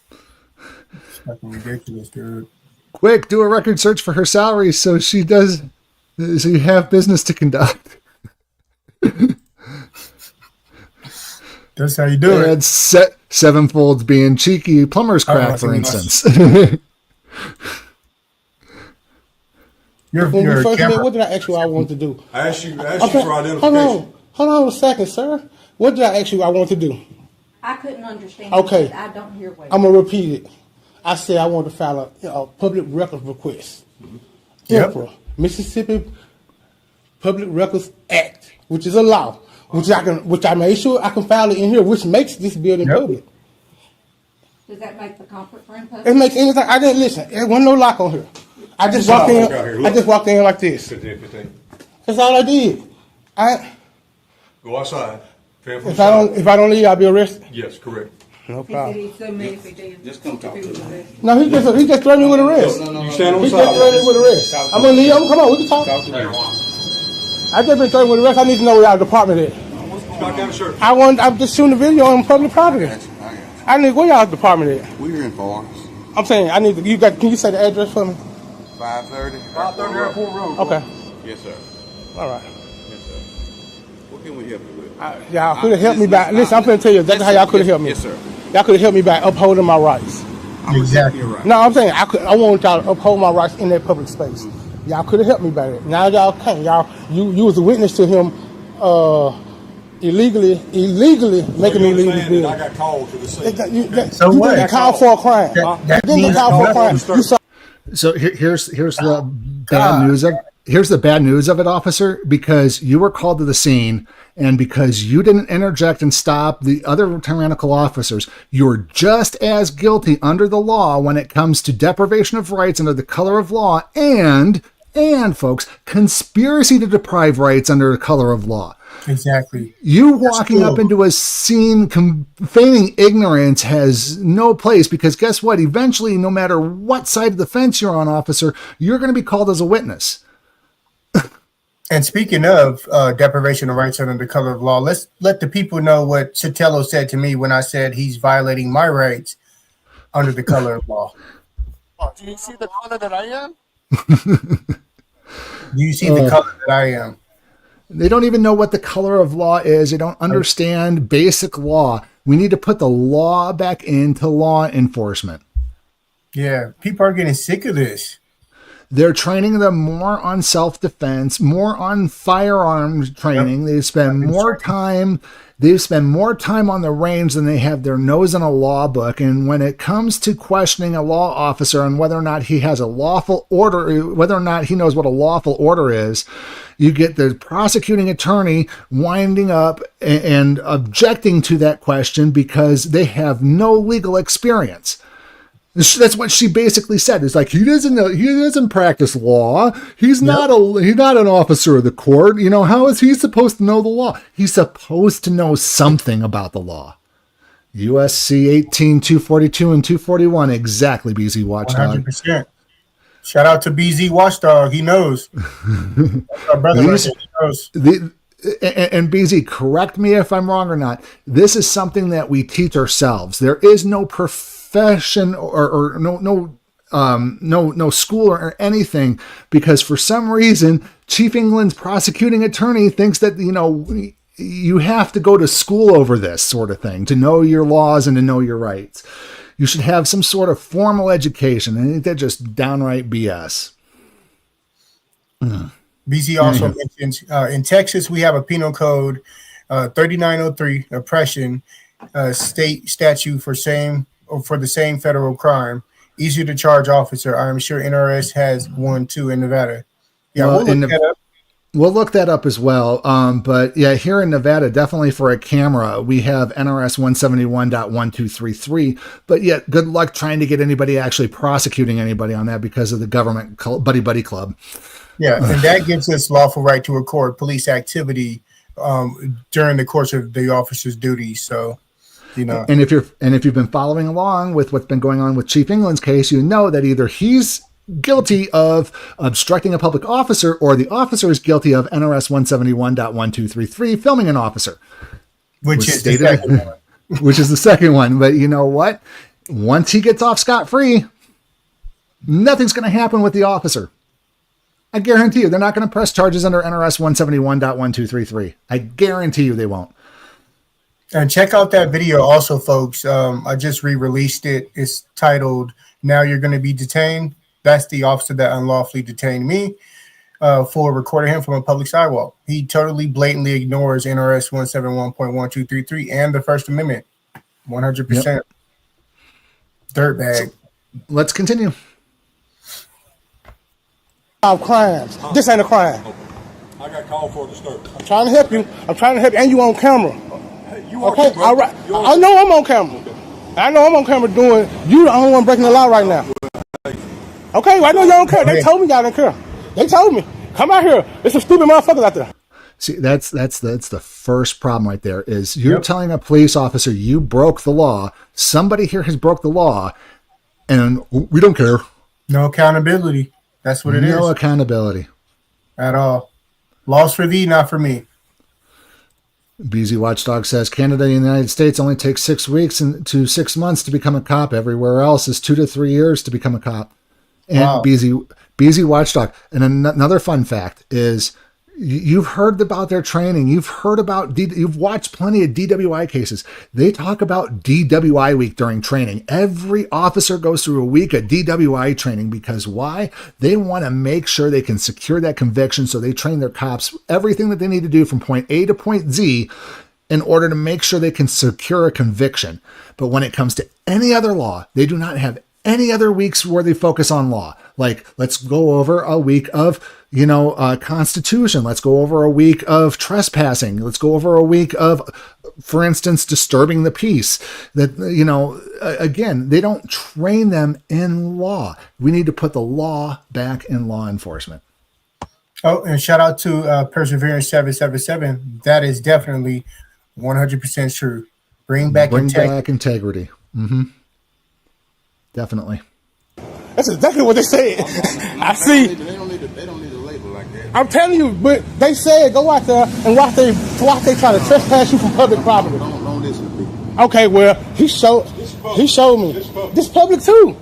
fucking ridiculous, dude. Quick, do a record search for her salary so you have business to conduct. That's how you do it. And sevenfolds being cheeky, plumber's crack, for instance. When we first met, what did I ask you I wanted to do? I asked you for identification. Hold on a second, sir. What did I ask you I want to do? I couldn't understand. Okay. I don't hear well. I'm going to repeat it. I said I want to file a public records request. Yep. Mississippi Public Records Act, which is a law, which I made sure I can file it in here, which makes this building public. Does that make the conference room public? It makes anything. I didn't listen. There wasn't no lock on here. I just walked in. I just walked in like this. 15. That's all I did. Go outside. If I don't leave, I'll be arrested. Yes, correct. No problem. He said he if he did. Just come talk to me. No, he just threatened me with arrest. You stand on the He side. just threatened me with arrest. I'm gonna leave. Come on, we can talk. I just been threatened with arrest. I need to know where our department is. Scott County Sheriff. I'm just shooting a video on public property. I need where y'all department is. We're in Forest. I'm saying I need to. Can you say the address for me? 530. 530 Airport Road. Okay. Yes, sir. All right. Yes, sir. What can we help you with? Y'all could have helped me back. Listen, I'm going to tell you exactly how y'all could have helped me. Yes, sir. Y'all could have helped me by upholding my rights. Exactly right. No, I'm saying I want y'all to uphold my rights in that public space. Y'all could have helped me by that. Now y'all can't. You was a witness to him illegally making me leave the building. I got called to the scene. So you what? didn't call for a crime. You didn't call for a crime. You saw. So here's the bad news of it, officer, because you were called to the scene and because you didn't interject and stop the other tyrannical officers, you're just as guilty under the law when it comes to deprivation of rights under the color of law and folks, conspiracy to deprive rights under the color of law. Exactly. You walking up into a scene feigning ignorance has no place because guess what? Eventually, no matter what side of the fence you're on, officer, you're going to be called as a witness. And speaking of deprivation of rights under the color of law, let's let the people know what Sotelo said to me when I said he's violating my rights under the color of law. Do you see the color that I am? Do you see the color that I am? They don't even know what the color of law is. They don't understand basic law. We need to put the law back into law enforcement. Yeah, people are getting sick of this. They're training them more on self-defense, more on firearms training. They spend more time. They spend more time on the range than they have their nose in a law book. And when it comes to questioning a law officer on whether or not he has a lawful order, whether or not he knows what a lawful order is, you get the prosecuting attorney winding up and objecting to that question because they have no legal experience. That's what she basically said. It's like he doesn't practice law. He's not an officer of the court. You know, how is he supposed to know the law? He's supposed to know something about the law. USC 18-242 and 241 exactly. BZ Watchdog. 100%. Shout out to BZ Watchdog. He knows. Our brother right there, he knows. And BZ, correct me if I'm wrong or not. This is something that we teach ourselves. There is no profession or no school or anything, because for some reason Chief England's prosecuting attorney thinks that you have to go to school over this sort of thing to know your laws and to know your rights. You should have some sort of formal education. I think that's just downright BS. BZ also mentions in Texas we have a penal code 3903 oppression state statute for the same federal crime. Easier to charge officer. I'm sure NRS has one too in Nevada. Yeah, we'll look that up. We'll look that up as well. But yeah, here in Nevada, definitely for a camera, we have NRS 171.1233. But yet, good luck trying to get anybody actually prosecuting anybody on that because of the government buddy club. Yeah, and that gives us lawful right to record police activity during the course of the officer's duties. So, you know, and if you've been following along with what's been going on with Chief England's case, you know that either he's guilty of obstructing a public officer or the officer is guilty of NRS 171.1233, filming an officer, which is the second one. Which is the second one. But you know what? Once he gets off scot-free, nothing's going to happen with the officer. I guarantee you, they're not going to press charges under NRS 171.1233. I guarantee you they won't. And check out that video also, folks. I just re-released it. It's titled, "Now You're Going to Be Detained." That's the officer that unlawfully detained me for recording him from a public sidewalk. He totally blatantly ignores NRS 171.1233 and the First Amendment. 100%. Yep. Dirtbag. Let's continue. Crimes. This ain't a crime. I got called for disturbance. I'm trying to help you. And you on camera. You are okay, all right. I know I'm on camera. I know I'm on camera doing. You the only one breaking the law right now. Okay, I know y'all don't care. They told me y'all don't care. They told me. Come out here. There's some stupid motherfuckers out there. See, that's the first problem right there is you're telling a police officer you broke the law. Somebody here has broke the law, and we don't care. No accountability. That's what it is. No accountability. At all. Laws for thee, not for me. BZ Watchdog says Canada and the United States only takes 6 weeks to 6 months to become a cop. Everywhere else is 2 to 3 years to become a cop. And wow. BZ Watchdog. And another fun fact is you've heard about their training. You've heard about, you've watched plenty of DWI cases. They talk about DWI week during training. Every officer goes through a week of DWI training because why? They want to make sure they can secure that conviction. So they train their cops everything that they need to do from point A to point Z in order to make sure they can secure a conviction. But when it comes to any other law, they do not have any other weeks where they focus on law. Like, let's go over a week of, Constitution. Let's go over a week of trespassing. Let's go over a week of, for instance, disturbing the peace. That, again, they don't train them in law. We need to put the law back in law enforcement. Oh, and shout out to Perseverance 777. That is definitely 100% true. Bring back integrity. Mm-hmm. Definitely. That's exactly what they said. I see. They don't need a label like that. I'm telling you, but they said go out there and watch they try to trespass you from public property. Don't listen to people. Okay, well, he showed me. This public too.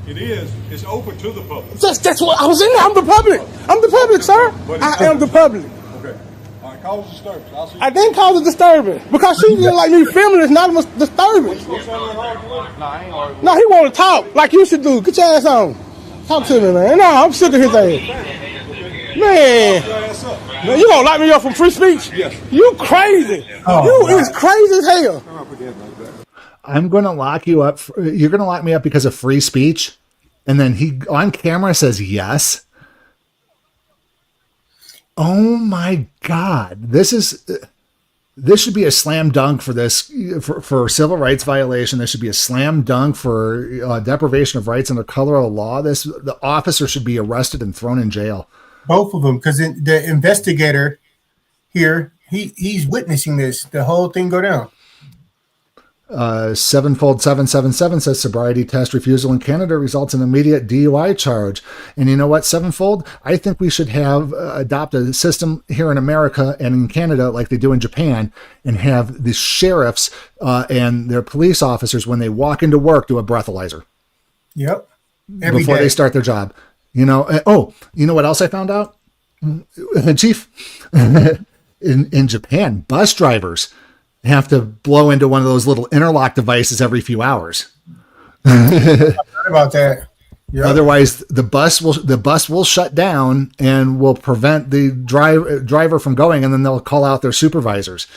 It is. It's open to the public. That's what I was in there. I'm the public. I'm the public, sir. I am the public. Okay. All right, cause a disturbance. I'll see. I didn't cause a disturbance because she didn't like me filming. It's not a disturbance. No, he want to talk like you should do. Get your ass on. Talk to me, man. No, I'm sick of his ass. Man, you gonna lock me up from free speech? Yes. You crazy. You is crazy as hell. I'm going to lock you up. You're going to lock me up because of free speech. And then he on camera says yes. Oh my God. This should be a slam dunk for this, for civil rights violation. This should be a slam dunk for deprivation of rights under color of law. The officer should be arrested and thrown in jail. Both of them, because the investigator here, he's witnessing this, the whole thing go down. Sevenfold 777 says sobriety test refusal in Canada results in immediate DUI charge. And you know what, Sevenfold? I think we should have adopt a system here in America and in Canada like they do in Japan and have the sheriffs and their police officers, when they walk into work, do a breathalyzer. Yep. Before they start their job. You know what else I found out? Chief, in Japan, bus drivers have to blow into one of those little interlock devices every few hours. About that. Yep. Otherwise, the bus will shut down and will prevent the driver from going, and then they'll call out their supervisors.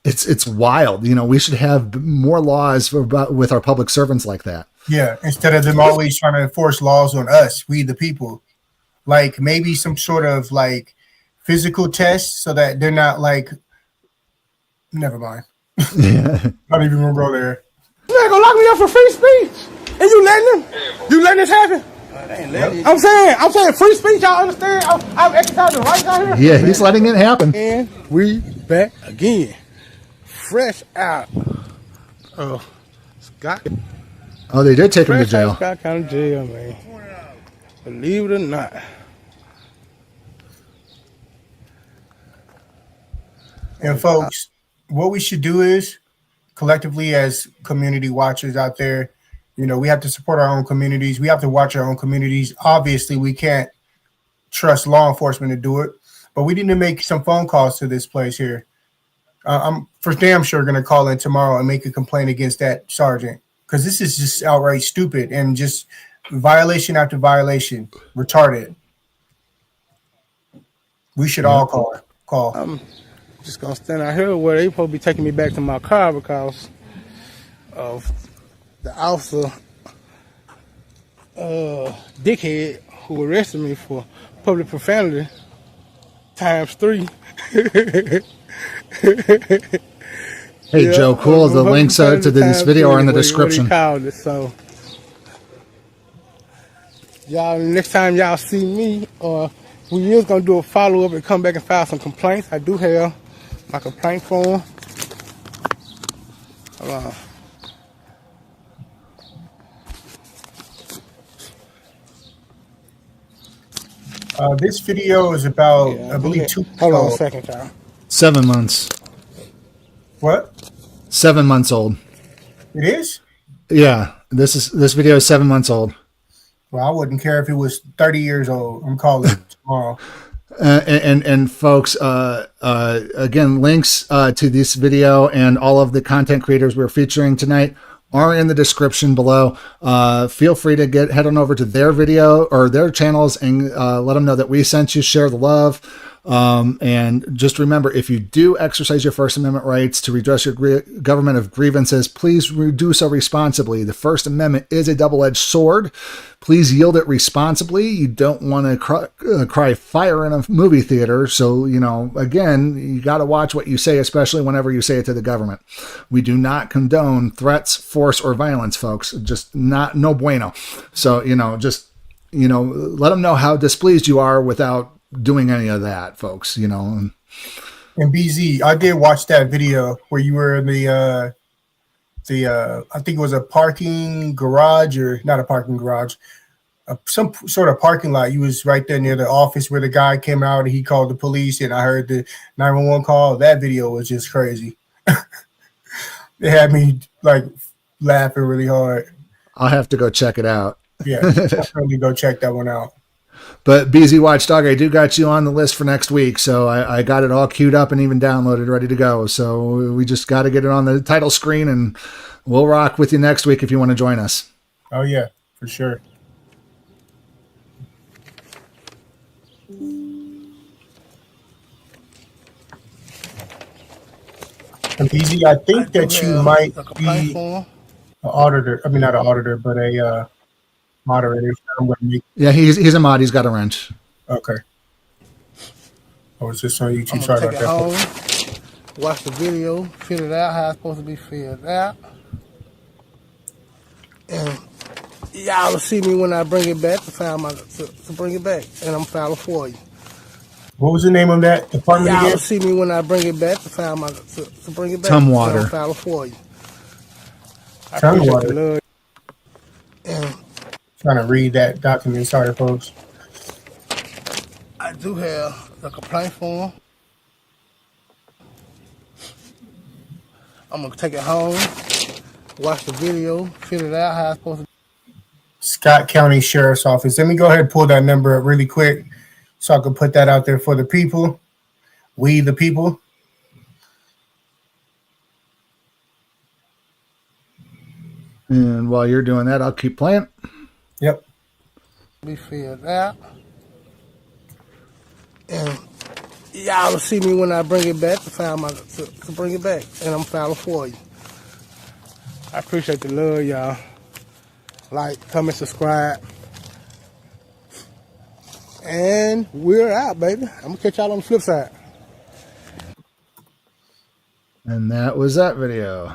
It's wild. We should have more laws with our public servants like that. Yeah, instead of them always trying to enforce laws on us, we the people. Like maybe some sort of like physical tests so that they're not like. Never mind. I don't even want to go there. You ain't gonna lock me up for free speech, and you letting them? You letting this happen? I'm saying free speech. Y'all understand? I'm exercising rights out here. Yeah, he's letting it happen. And we back again, fresh out of Scott. Oh, they did take him to jail. Scott County Jail, man. Believe it or not. And folks, what we should do is collectively as community watchers out there, you know, we have to support our own communities. We have to watch our own communities. Obviously, we can't trust law enforcement to do it, but we need to make some phone calls to this place here. I'm for damn sure going to call in tomorrow and make a complaint against that sergeant because this is just outright stupid and just violation after violation, retarded. We should all call. I'm just gonna stand out here where they supposed to be taking me back to my car because of the officer dickhead who arrested me for public profanity ×3. Hey, yeah, Joe Cool, the links to this video are in the description. So, y'all, next time y'all see me, we is going to do a follow-up and come back and file some complaints. I do have my complaint form. Hold on. This video is about, I believe, Hold on a second, y'all. 7 months. What? 7 months old. It is? Yeah, this video is 7 months old. Well, I wouldn't care if it was 30 years old. I'm calling tomorrow. And folks, again, links to this video and all of the content creators we're featuring tonight are in the description below. Feel free to head on over to their video or their channels and let them know that we sent you. Share the love. And just remember, if you do exercise your First Amendment rights to redress your government of grievances, please do so responsibly. The First Amendment is a double-edged sword. Please yield it responsibly. You don't want to cry fire in a movie theater. So, you know, again, you got to watch what you say, especially whenever you say it to the government. We do not condone threats, force, or violence, folks. Just no bueno. So, you know, just, you know, let them know how displeased you are without doing any of that, folks, you know. And BZ, I did watch that video where you were in the I think it was a parking garage, or not a parking garage, some sort of parking lot. You was right there near the office where the guy came out and he called the police, and I heard the 911 call. That video was just crazy. It had me like laughing really hard. I'll have to go check it out. Yeah, definitely go check that one out. But BZ Watchdog, I do got you on the list for next week. So I got it all queued up and even downloaded, ready to go. So we just got to get it on the title screen, and we'll rock with you next week if you want to join us. Oh, yeah, for sure. And BZ, I think that you might be an auditor. I mean, not an auditor, but a moderator. Yeah, he's a mod. He's got a wrench. Okay. I was just on YouTube. I'm Sorry take about it that. Home, watch the video, fill it out how it's supposed to be filled out. And y'all will see me when I bring it back to bring it back, and I'm filing for you. What was the name of that department y'all again? will see me when I bring it back to bring it back. Tumwater. And I'm filing for you. Tumwater. Trying to read that document. Sorry, folks. I do have the complaint form. I'm going to take it home, watch the video, fill it out how it's supposed to be. Scott County Sheriff's Office. Let me go ahead and pull that number up really quick so I can put that out there for the people. We the people. And while you're doing that, I'll keep playing. Yep. Be filled out. And y'all will see me when I bring it back to bring it back, and I'm filing for you. I appreciate the love, y'all. Like, comment, subscribe. And we're out, baby. I'm going to catch y'all on the flip side. And that was that video.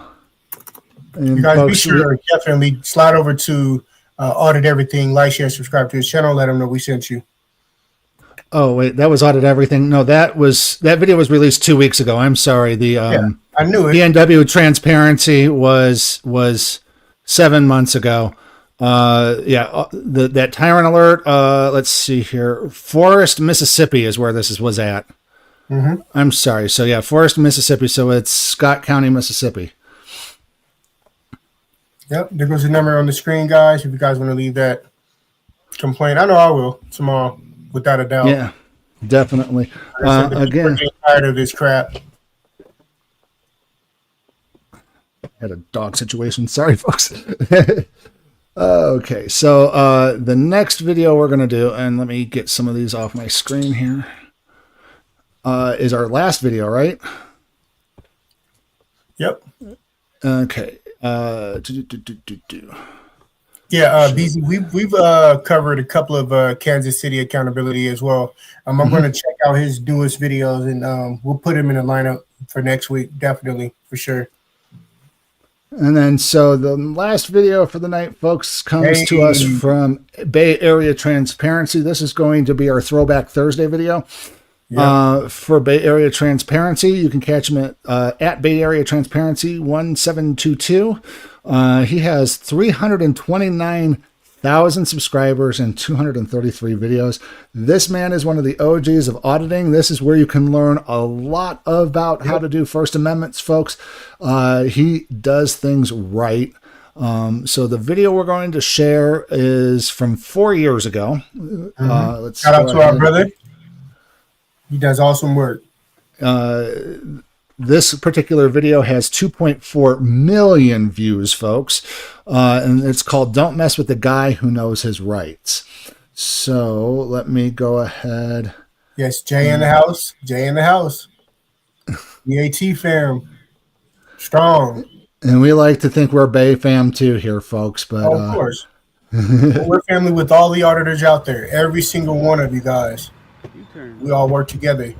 And You guys be folks, sure to definitely slide over to Audit Everything, like, share, subscribe to his channel, let him know we sent you. Oh wait, that was Audit Everything. No, that video was released 2 weeks ago. I'm sorry. The I knew it. PNW transparency was 7 months ago. That tyrant alert. Let's see here. Forest, Mississippi is where this was at. Mm-hmm. I'm sorry. So yeah, Forest, Mississippi. So it's Scott County, Mississippi. Yep, there goes the number on the screen, guys. If you guys want to leave that complaint, I know I will tomorrow, without a doubt. Yeah, definitely. Again, tired of this crap. Had a dog situation. Sorry, folks. Okay, so the next video we're going to do, and let me get some of these off my screen here, is our last video, right? Yep. Okay. Yeah, BZ, we've covered a couple of Kansas City accountability as well. I'm going to check out his newest videos, and we'll put him in the lineup for next week, definitely, for sure. And then, so the last video for the night, folks, comes to us from Bay Area Transparency. This is going to be our Throwback Thursday video. For Bay Area Transparency, you can catch him at Bay Area Transparency 1722. He has 329,000 subscribers and 233 videos. This man is one of the OGs of auditing. This is where you can learn a lot about how to do First Amendments, folks. He does things right. So the video we're going to share is from 4 years ago. Let's shout out to our brother. He does awesome work. This particular video has 2.4 million views, folks. And it's called Don't Mess with the Guy Who Knows His Rights. So let me go ahead. Yes, Jay in the house. Jay in the house. EAT fam. Strong. And we like to think we're Bay fam too here, folks. But of course. We're family with all the auditors out there. Every single one of you guys. We all work together.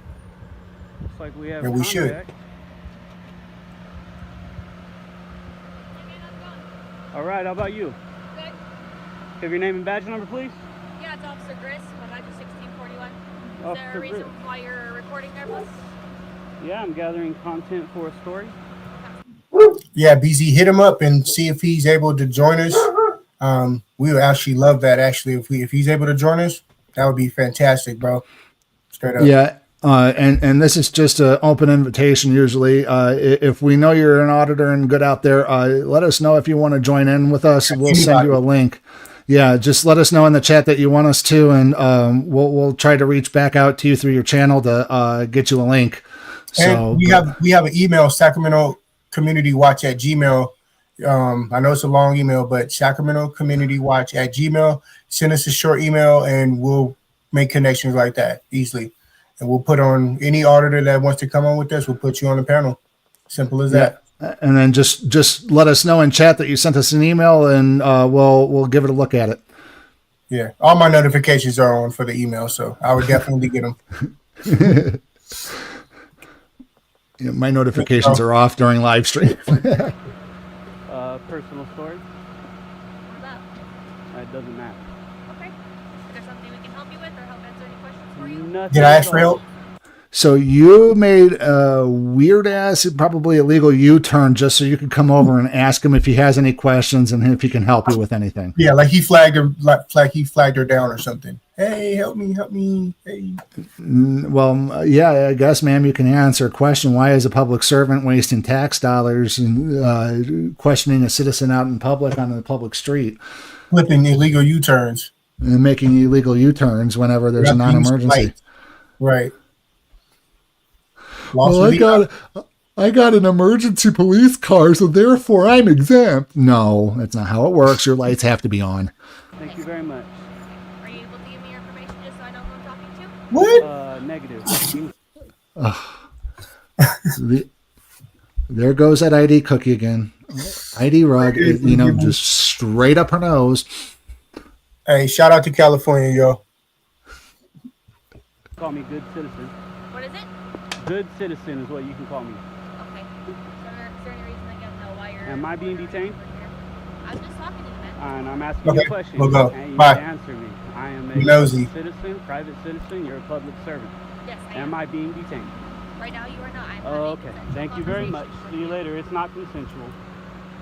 Looks like we have and we should. All right, how about you? Good. Have your name and badge number, please? Yeah, it's Officer Gris. My badge is 1641. Is Officer there a reason Gris. why you're recording there, please? Yeah, I'm gathering content for a story. Yeah, BZ, hit him up and see if he's able to join us. We would actually love that. Actually, if he's able to join us, that would be fantastic, bro. Straight up. Yeah. And this is just an open invitation. Usually, if we know you're an auditor and good out there, let us know if you want to join in with us. We'll send you a link. Yeah, just let us know in the chat that you want us to, and we'll try to reach back out to you through your channel to get you a link. So and we have an email, Sacramento Community Watch at Gmail. I know it's a long email, but Sacramento Community Watch at Gmail. Send us a short email, and we'll make connections like that easily. And we'll put on any auditor that wants to come on with us. We'll put you on the panel. Simple as that. And then just let us know in chat that you sent us an email, and we'll give it a look at it. Yeah, all my notifications are on for the email, so I would definitely get them. Yeah, my notifications are off during live stream. Personal story? What about? It doesn't matter. Okay. Is there something we can help you with or help answer any questions for you? Nothing. Did I ask for help? So you made a weird ass, probably illegal U-turn just so you could come over and ask him if he has any questions and if he can help you with anything. Yeah, like he flagged her, like he flagged her down or something. Hey, help me. Hey. Well, yeah, I guess, ma'am, you can answer a question. Why is a public servant wasting tax dollars and questioning a citizen out in public on the public street? Flipping illegal U-turns. And making illegal U-turns whenever there's a non-emergency. Right. Well, I got an emergency police car, so therefore I'm exempt. No, that's not how it works. Your lights have to be on. Thank you very much. Are you able to give me your information just so I know who I'm talking to? What? Negative. There goes that ID cookie again. ID rug, just straight up her nose. Hey, shout out to California, yo. Call me good citizen. What is it? Good citizen is what you can call me. Okay. Is there any reason I can know why you're... Am I being detained? I'm just talking to you, man. And I'm asking you a question. We'll go. And you Bye. need to answer me. I am a Nosy. citizen, private citizen. You're a public servant. Yes, I Am I being detained? Right now you are not. I'm Oh, okay. Thank you very much. See you later. It's not consensual.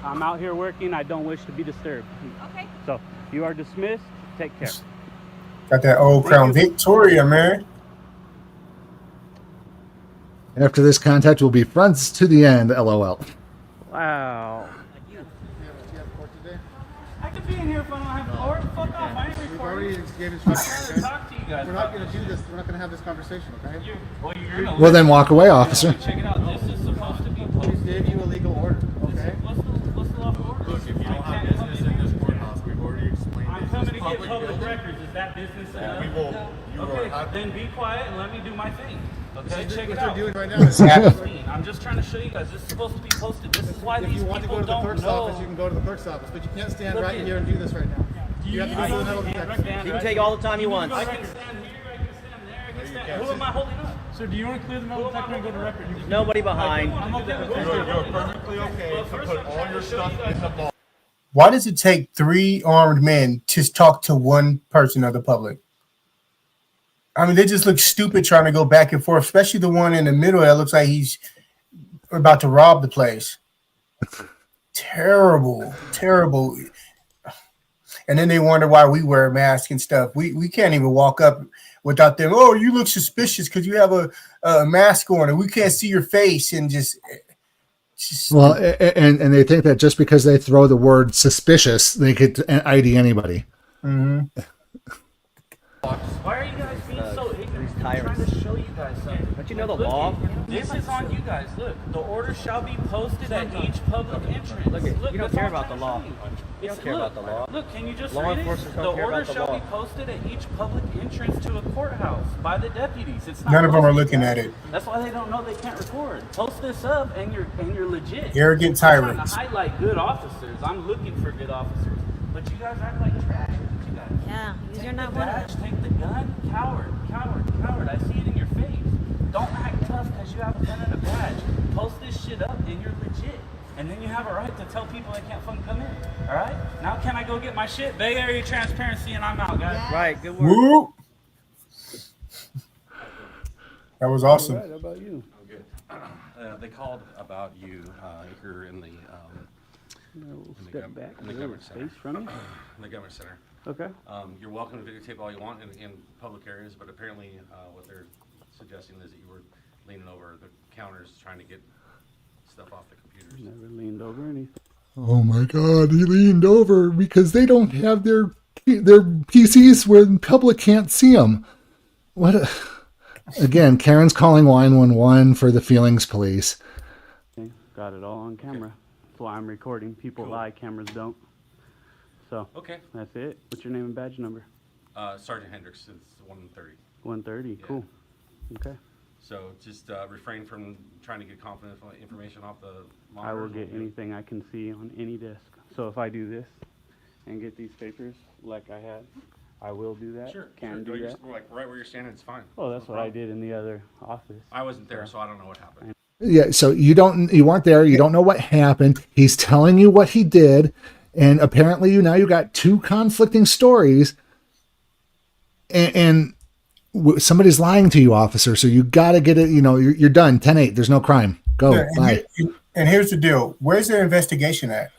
I'm out here working. I don't wish to be disturbed. Okay. So you are dismissed. Take care. Got that old Crown Victoria, man. After this contact, we'll be friends to the end, LOL. Wow. I could be in here if I don't have court. Fuck off. I ain't We've recording. already gave instructions. I'm trying to talk to you guys. We're not going to do this. We're not going to have this conversation, okay? Well, then walk away, officer. Check it out. This is supposed to be We posted. gave you a legal order, okay? What's the law for order? Look, if you don't have business in this courthouse, we've already explained I'm this coming is to get public public building. records. Is that business enough? We will. You Okay, are then be quiet and let me do my thing. Okay, This is check what it you're out. doing right now. This is I'm just trying to show you guys. This is supposed to be posted. This is why If these you want to people go to the don't clerk's know. office, you can go to the clerk's office, but you can't stand Look right at- here and do this right now. You have to go to the metal detector. You can take all the time you want. I can stand here, I can stand there, I can stand. Who am I holding up? So do you want to clear the metal detector and go to record? There's nobody behind. I'm okay with this. You're perfectly okay to put all your stuff in the vault. Why does it take 3 armed men to talk to one person of the public? I mean, they just look stupid trying to go back and forth, especially the one in the middle that looks like he's about to rob the place. Terrible, terrible. And then they wonder why we wear masks and stuff. We can't even walk up without them. Oh, you look suspicious because you have a mask on and we can't see your face, and just Well, and they think that just because they throw the word suspicious, they could ID anybody. Mm-hmm. Why are you guys being so ignorant? I'm tyrants. trying to show you guys something. Don't you know the Look law? This is on you guys. Look, the order shall be posted at each public entrance. Look, you don't that's care all about I'm the law. trying to show You don't care about the law. Look, can you just Law read it? enforcement The don't care order about the shall law. be posted at each public entrance to a courthouse by the deputies. It's not None of them are posted looking yet. at it. That's why they don't know they can't record. Post this up and you're legit. Arrogant I'm trying tyrants. to highlight good officers. I'm looking for good officers. But you guys act like trash. Look at you guys. Yeah, Take you're not the one of badge, take the gun. Coward, coward, coward. I see it in your face. Don't act tough because you have a gun and a badge. Post this shit up and you're legit. And then you have a right to tell people they can't fucking come in. All right? Now can I go get my shit? Bay Area transparency and I'm out, guys. Right, good work. Whoop. That was awesome. All right, how about you? Oh, good. They called about you if you're in the We'll in the step gov- back in the a little government center. space from you. In the government center. Okay. You're welcome to videotape all you want in public areas, but apparently what they're suggesting is that you were leaning over the counters trying to get stuff off the computers. Never leaned over anything. Oh my God, he leaned over because they don't have their PCs where the public can't see them. Again, Karen's calling 911 for the feelings police. Okay. Got it all on camera. That's why I'm recording. People lie, cameras don't. So Okay. that's it. What's your name and badge number? Sergeant Hendricks, it's 130. 130. Yeah. Cool. Okay. So just refrain from trying to get confidential information off the I will monitors. get anything I can see on any desk. So if I do this and get these papers like I had, I will do that. Sure. Can sure. do You're that. like right where you're standing, it's fine. Oh, that's No what I problem. did in the other office. I wasn't there, so I don't know what happened. Yeah, so you weren't there, you don't know what happened. He's telling you what he did, and apparently you got 2 conflicting stories, and somebody's lying to you, officer. So you got to get it. You're done. 10-8. There's no crime. Go. Yeah, Bye. and here's the deal. Where's their investigation at?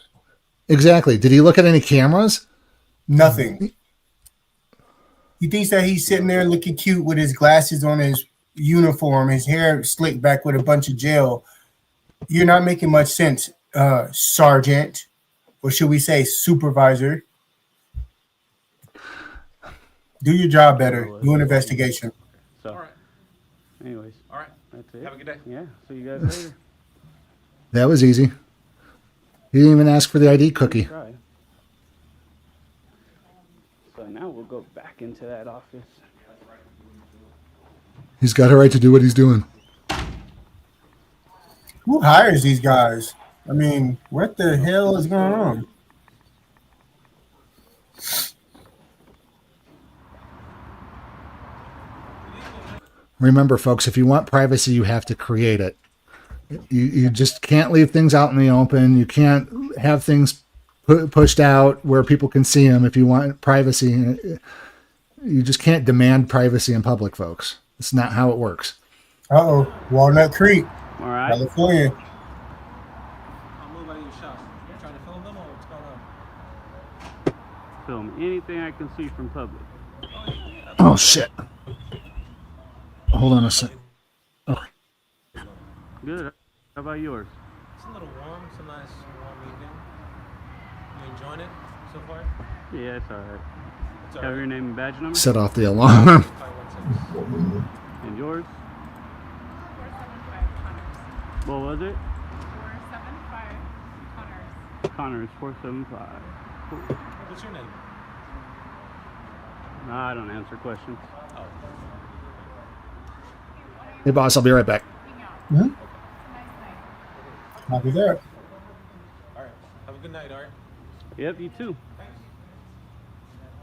Exactly. Did he look at any cameras? Nothing. He thinks that he's sitting there looking cute with his glasses on, his uniform, his hair slicked back with a bunch of gel. You're not making much sense, Sergeant, or should we say supervisor. Do your job better. Do an investigation. So, All right. anyways, All right. that's it. Have a good day. Yeah. See you guys later. That was easy. He didn't even ask for the ID cookie. Try. So now we'll go back into that office. He's got a right to do what he's doing. Who hires these guys? I mean, what the hell is going on? Remember, folks, if you want privacy, you have to create it. You just can't leave things out in the open. You can't have things pushed out where people can see them. If you want privacy, you just can't demand privacy in public, folks. It's not how it works. Uh-oh, Walnut Creek, All right. California. I'll move out of your shop. You're trying to film them or what's going on? Film anything I can see from public. Oh, shit. Hold on a second. Okay. Good. How about yours? It's a little warm. It's a nice warm evening. You enjoying it so far? Yeah, it's all right. It's all Have right. your name and badge number? Set off the alarm. And yours? 475 Connors. What was it? 475 Connors. Connors 475. Cool. What's your name? No, I don't answer questions. Oh. Hey, boss, I'll be right back. Hmm? Copy that. All right. Have a good night, Art. Yep, you too.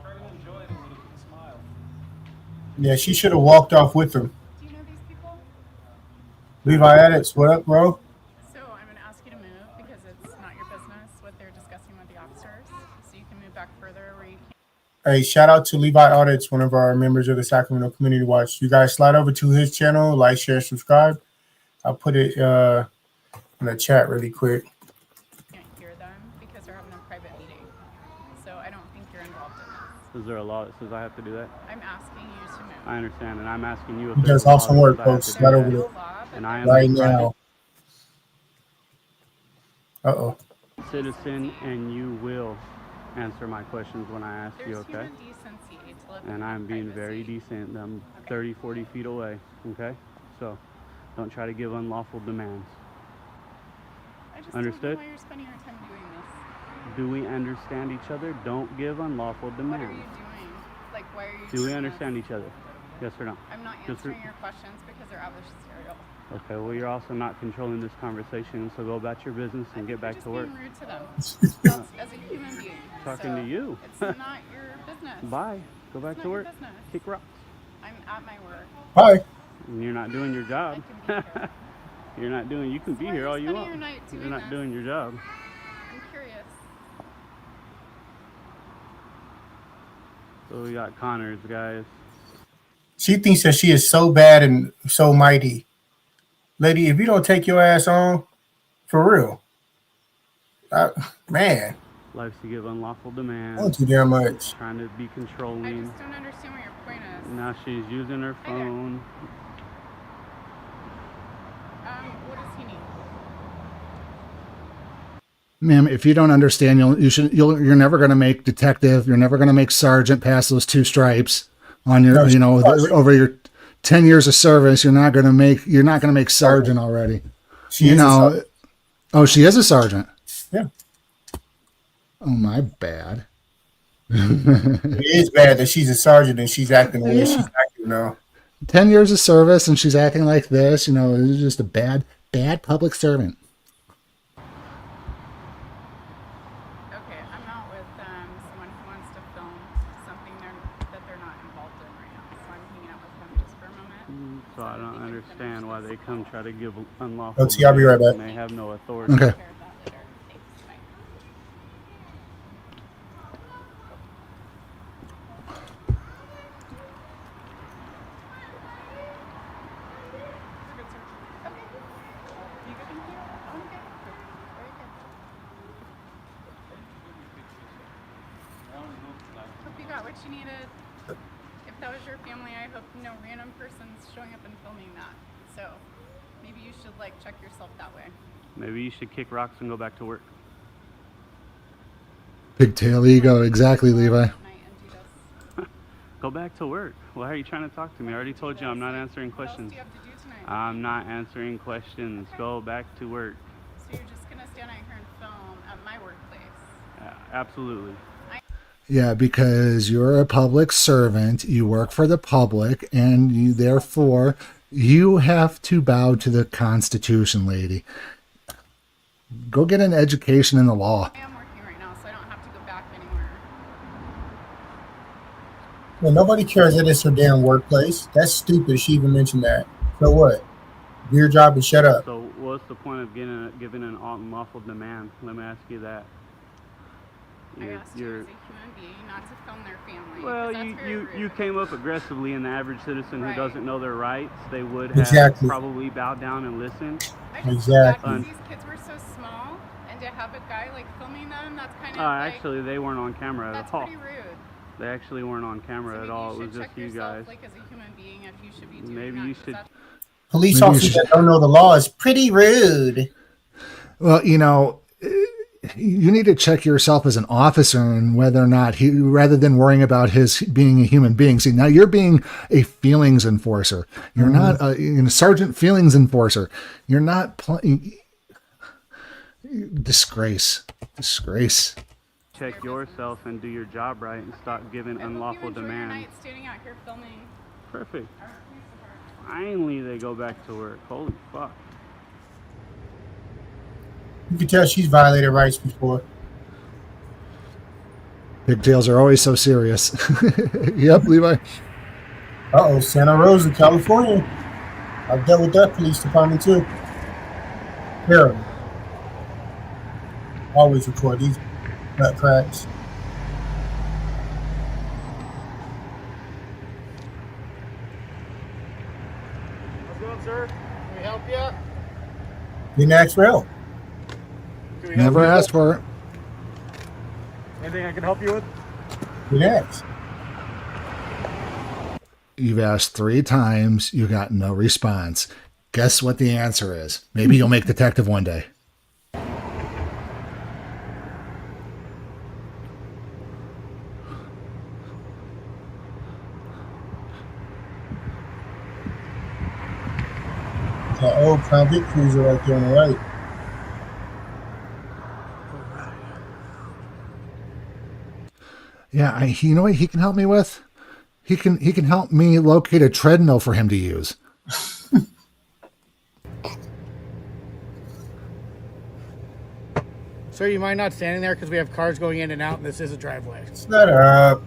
Try to enjoy it and you can smile. Yeah, she should have walked off with him. Do you know these people? Levi Addicts, what up, bro? So I'm going to ask you to move because it's not your business what they're discussing with the officers. So you can move back further where you can. Hey, shout out to Levi Audits, one of our members of the Sacramento Community Watch. You guys slide over to his channel, like, share, subscribe. I'll put it in the chat really quick. Can't hear them because they're having a private meeting. So I don't think you're involved in this. Is there a law that says I have to do that? I'm asking you to move. I understand, and I'm asking you if He there's does a law awesome that work, says I have folks. to do Slide that. over there And I am right a now. private Uh-oh. citizen, and you will answer my questions when I ask you, There's okay? human decency to live And in I'm being very privacy. decent. I'm 30, 40 feet away, okay? So don't try to give unlawful demands. I just Understood? don't know why you're spending your time doing this. Do we understand each other? Don't give unlawful What are demands. you doing? Like, why are you Do we doing understand this? each other? Yes or no? I'm not Just answering your questions because they're adversarial. Okay, well, you're also not controlling this conversation, so go about your business and get back to work. Being rude to them. That's as a human being. Talking to you. It's not your business. Bye. Go back It's to not your work. business. Kick rocks. I'm at my work. Bye. And you're not doing your job. You're not doing. You can be why here you're all you spending want. your night You're doing not this. doing your job. I'm curious. So we got Connors, guys. She thinks that she is so bad and so mighty. Lady, if you don't take your ass on, for real. Man, Likes to give unlawful demands. not too damn much. Trying to be I controlling. just don't understand what your point is. Now she's using her phone. What does he need? Ma'am, if you don't understand, you're never going to make detective. You're never going to make sergeant pass those 2 stripes on your, over your 10 years of service. You're not going to make sergeant already. She is a sergeant. Oh, she is a sergeant. Yeah. Oh, my bad. It is bad that she's a sergeant and she's acting the way she's acting now. 10 years of service and she's acting like this. It's just a bad public servant. Okay, I'm out with someone who wants to film something that they're not involved in right now. So I'm hanging out with them just for a moment. So I don't understand why they come try to give unlawful Okay, I'll be right back. and they have no authority. Okay. Hope you got what you needed. If that was your family, I hope no random person's showing up and filming that. So maybe you should check yourself that way. Maybe you should kick rocks and go back to work. Pigtail ego. Exactly, Levi. Go back to work. Why are you trying to talk to me? I already told you I'm not answering questions. I'm not answering questions. Go back to work. So you're just going to stand out here and film at my workplace? Absolutely. Yeah, because you're a public servant, you work for the public, and therefore you have to bow to the Constitution, lady. Go get an education in the law. I am working right now, so I don't have to go back anywhere. Well, nobody cares that it's her damn workplace. That's stupid. She even mentioned that. So what? Do your job and shut up. So what's the point of giving an unlawful demand? Let me ask you that. I asked you as a human being not to film their family. Well, that's very rude. you came up aggressively, and the average citizen Right. who doesn't know their rights, they would have Exactly. probably bowed down and listened. I just Exactly. these kids were so small, and to have a guy like filming them, that's kind of Actually, they weren't on camera that's at all. pretty rude. They actually weren't on camera So at maybe all. you It was should just check you yourself, guys. like as a human being, if you should be doing Maybe that, you 'cause should. that's- Police Maybe you officers should- that don't know the law is pretty rude. Well, you know, you need to check yourself as an officer and whether or not he, rather than worrying about his being a human being. See, now you're being a feelings enforcer. You're not a sergeant feelings enforcer. You're not playing. Disgrace. Check yourself and do your job right and stop giving I hope you unlawful enjoy your demands. night standing out here filming Perfect. our police department. Finally, they go back to work. Holy fuck. You can tell she's violated rights before. Pigtails are always so serious. Yep, Levi. Uh-oh, Santa Rosa, California. I've dealt with that police department too. Terrible. Always record these nut cracks. How's it going, sir? Can we help you? Didn't ask for help. Can we help Never you? asked for it. Anything I can help you with? Didn't ask. You've asked 3 times. You got no response. Guess what the answer is? Maybe you'll make detective one day. That old Crown Vic cruiser right there on the right. Yeah, you know what he can help me with? He can help me locate a treadmill for him to use. Sir, you mind not standing there because we have cars going in and out, and this is a driveway. Shut up.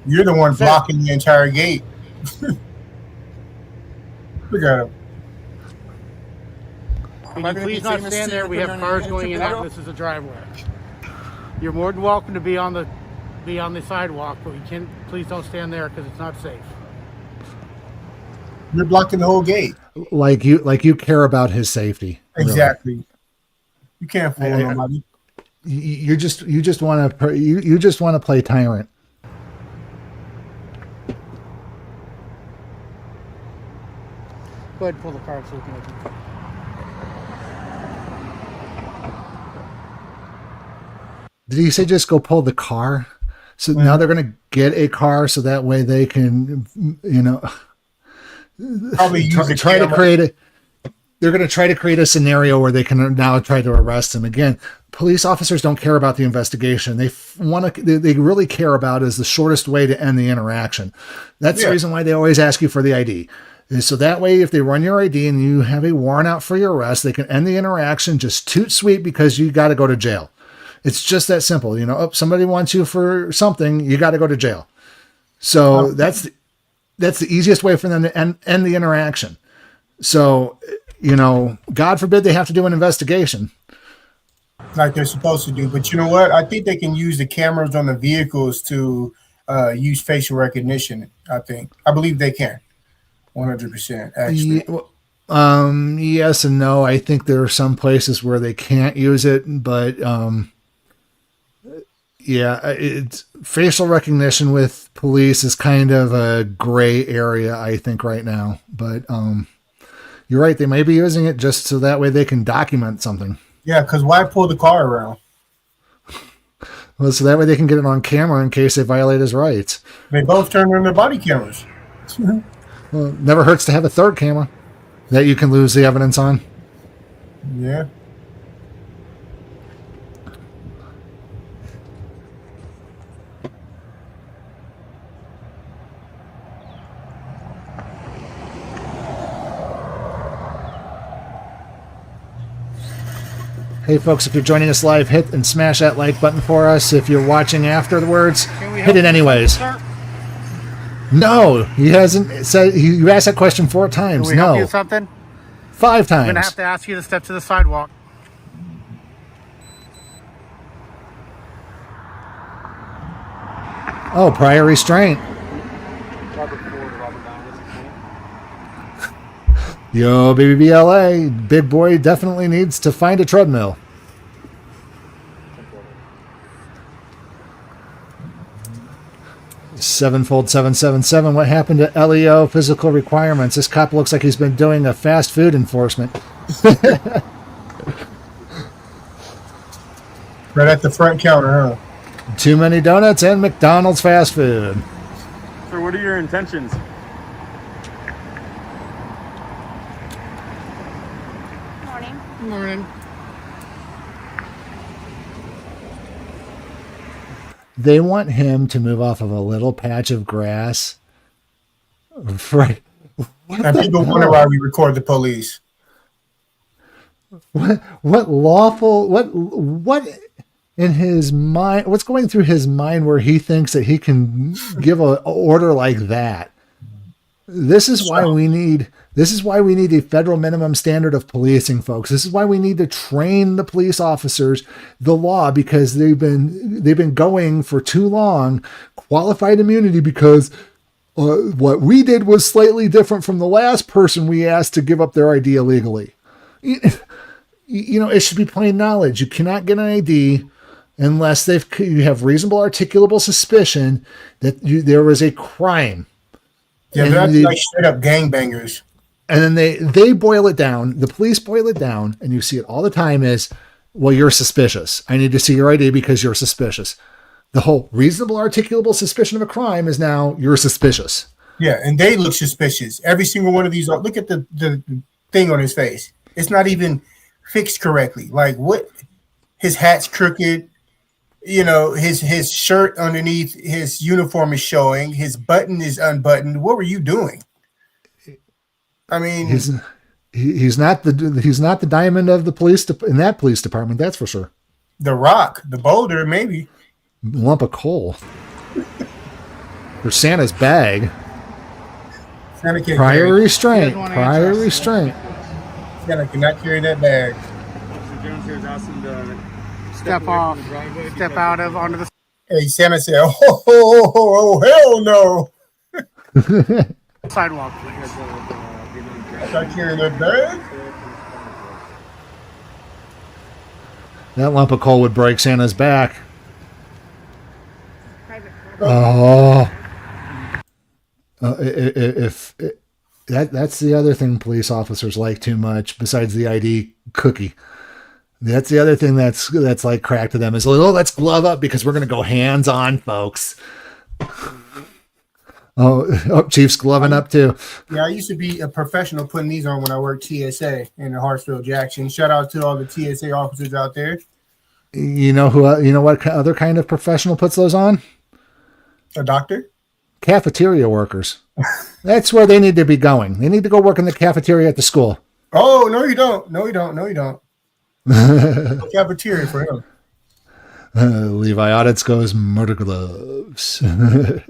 You're the one blocking the entire gate. Look at him. Can you please not stand there? We have cars going in and out, and this is a driveway. You're more than welcome to be on the sidewalk, but you can please don't stand there because it's not safe. You're blocking the whole gate. Like you care about his safety. Really. Exactly. You can't fool nobody. You just want to play tyrant. Go ahead and pull the car so we can open it. Did he say just go pull the car? So now they're going to get a car so that way they can, Probably try to create a. They're going to try to create a scenario where they can now try to arrest him again. Police officers don't care about the investigation. They really care about is the shortest way to end the interaction. That's the reason why they always ask you for the ID. And so that way, if they run your ID and you have a warrant out for your arrest, they can end the interaction just toot sweet because you got to go to jail. It's just that simple. Somebody wants you for something, you got to go to jail. So that's the easiest way for them to end the interaction. So, God forbid they have to do an investigation. Like they're supposed to do. But you know what? I think they can use the cameras on the vehicles to use facial recognition, I believe they can. 100%, actually. Yes and no. I think there are some places where they can't use it, but it's facial recognition with police is kind of a gray area, I think, right now. But you're right. They may be using it just so that way they can document something. Yeah, because why pull the car around? Well, so that way they can get it on camera in case they violate his rights. They both turn on their body cameras. Well, it never hurts to have a third camera that you can lose the evidence on. Yeah. Hey, folks, if you're joining us live, hit and smash that like button for us. If you're watching afterwards, hit it anyways. No, he hasn't said. You asked that question 4 times. Can we no. help you with something? 5 times. I'm going to have to ask you to step to the sidewalk. Oh, prior restraint. Yo, baby BLA, big boy definitely needs to find a treadmill. Sevenfold 777. What happened to LEO physical requirements? This cop looks like he's been doing a fast food enforcement. Right at the front counter, huh? Too many donuts and McDonald's fast food. Sir, what are your intentions? Morning. Morning. They want him to move off of a little patch of grass. Right. And people wonder why we record the police. What lawful, what in his mind, what's going through his mind where he thinks that he can give a order like that? This is why we need a federal minimum standard of policing, folks. This is why we need to train the police officers the law, because they've been going for too long. Qualified immunity because what we did was slightly different from the last person we asked to give up their ID illegally. You know, it should be plain knowledge. You cannot get an ID unless you have reasonable articulable suspicion that there was a crime. Yeah, they're like straight up gangbangers. And then they boil it down. The police boil it down, and you see it all the time as, well, you're suspicious. I need to see your ID because you're suspicious. The whole reasonable articulable suspicion of a crime is now you're suspicious. Yeah, and they look suspicious. Every single one of these. Look at the thing on his face. It's not even fixed correctly. Like, what? His hat's crooked. You know, his shirt underneath his uniform is showing. His button is unbuttoned. What were you doing? I mean, he's not the diamond of the police in that police department. That's for sure. The rock, the boulder, maybe. Lump of coal. For Santa's bag. Santa can't prior carry. restraint. Prior restraint. Santa cannot carry that bag. Step out of onto the. Hey, Santa said, "Oh, hell no!" Sidewalk, please. Start carrying that bag. That lump of coal would break Santa's back. Oh, that's the other thing police officers like too much, besides the ID cookie. That's the other thing that's like crack to them is, oh, let's glove up because we're going to go hands on, folks. Oh, Chief's gloving up too. Yeah, I used to be a professional putting these on when I worked TSA in the Hartsville Jackson. Shout out to all the TSA officers out there. You know what other kind of professional puts those on? A doctor? Cafeteria workers. That's where they need to be going. They need to go work in the cafeteria at the school. Oh, no, you don't. No, you don't. No, you don't. No cafeteria for him. Levi Audits goes murder gloves. I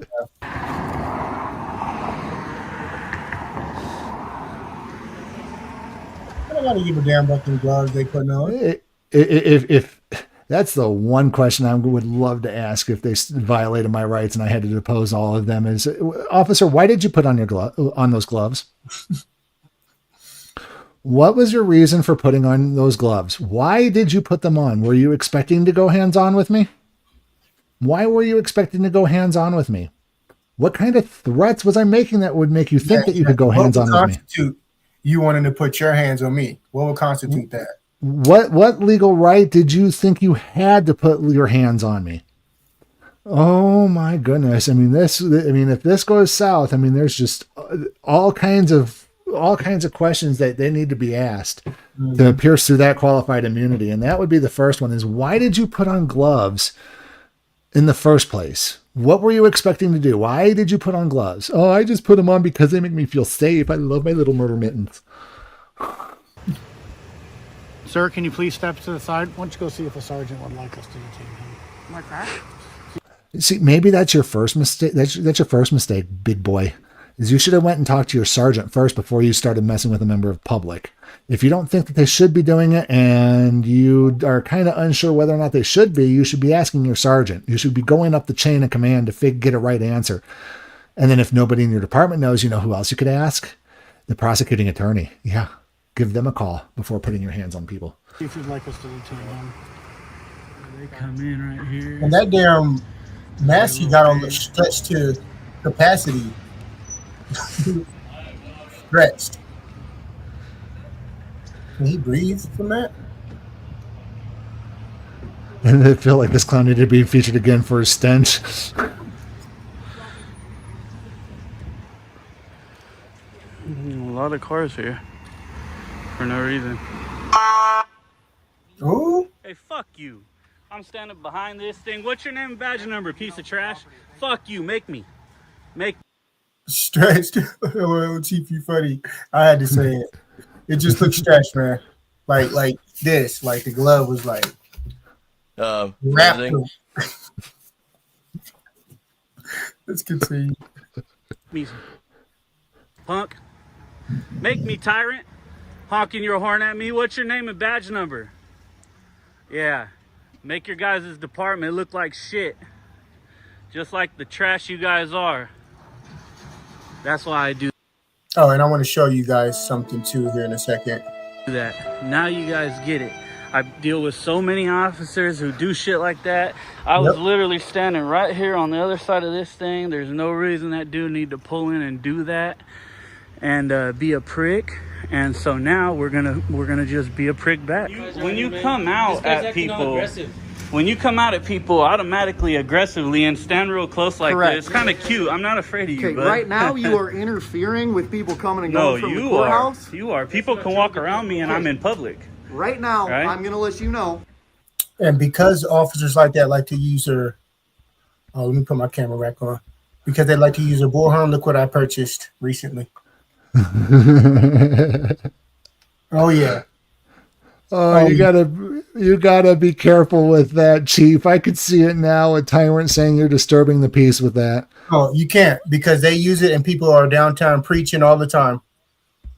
don't gotta give a damn about them gloves they putting on. If that's the one question I would love to ask if they violated my rights and I had to depose all of them is, officer, why did you put on those gloves? What was your reason for putting on those gloves? Why did you put them on? Were you expecting to go hands-on with me? Why were you expecting to go hands-on with me? What kind of threats was I making that would make you think that you could go hands-on with me? You wanting to put your hands on me? What would constitute that? What legal right did you think you had to put your hands on me? Oh my goodness. If this goes south, there's just all kinds of questions that they need to be asked to pierce through that qualified immunity. And that would be the first one is, why did you put on gloves in the first place? What were you expecting to do? Why did you put on gloves? Oh, I just put them on because they make me feel safe. I love my little murder mittens. Sir, can you please step to the side? Why don't you go see if a sergeant would like us to detain him? What's that? See, maybe that's your first mistake. That's your first mistake, big boy. Is you should have went and talked to your sergeant first before you started messing with a member of public. If you don't think that they should be doing it and you are kind of unsure whether or not they should be, you should be asking your sergeant. You should be going up the chain of command to get a right answer. And then if nobody in your department knows, you know who else you could ask? The prosecuting attorney. Yeah. Give them a call before putting your hands on people. If you'd like us to detain him. They come in right here. And that damn mask you got on the stretched to capacity. Stretched. Can he breathe from that? And I feel like this clown needed to be featured again for his stench. A lot of cars here. For no reason. Oh? Hey, fuck you. I'm standing behind this thing. What's your name and badge number, piece of trash? Fuck you. Make me. Stretched. Well, Chief, you funny. I had to say it. It just looked stretched, man. Like this. Like the glove was like wrapped. Let's continue. Me. Punk. Make me tyrant. Honking your horn at me. What's your name and badge number? Yeah. Make your guys' department look like shit. Just like the trash you guys are. That's why I do Oh, and I want to show you guys something too here in a second. that. Now you guys get it. I deal with so many officers who do shit like that. I was literally standing right here on the other side of this thing. There's no reason that dude need to pull in and do that and be a prick. And so now we're gonna just be a prick back. When you come out at people, automatically aggressively and stand real close like Correct. this, it's kind of cute. I'm not afraid of you. Okay, But right now you are interfering with people coming and no, going from the you courthouse. are. You are. People can walk around me and I'm in public. Right now, Right? I'm going to let you know. And because officers like that like to use their, let me put my camera back on. Because they like to use a bullhorn. Look what I purchased recently. Oh yeah. Oh, you gotta be careful with that, Chief. I could see it now. A tyrant saying you're disturbing the peace with that. Oh, you can't because they use it and people are downtown preaching all the time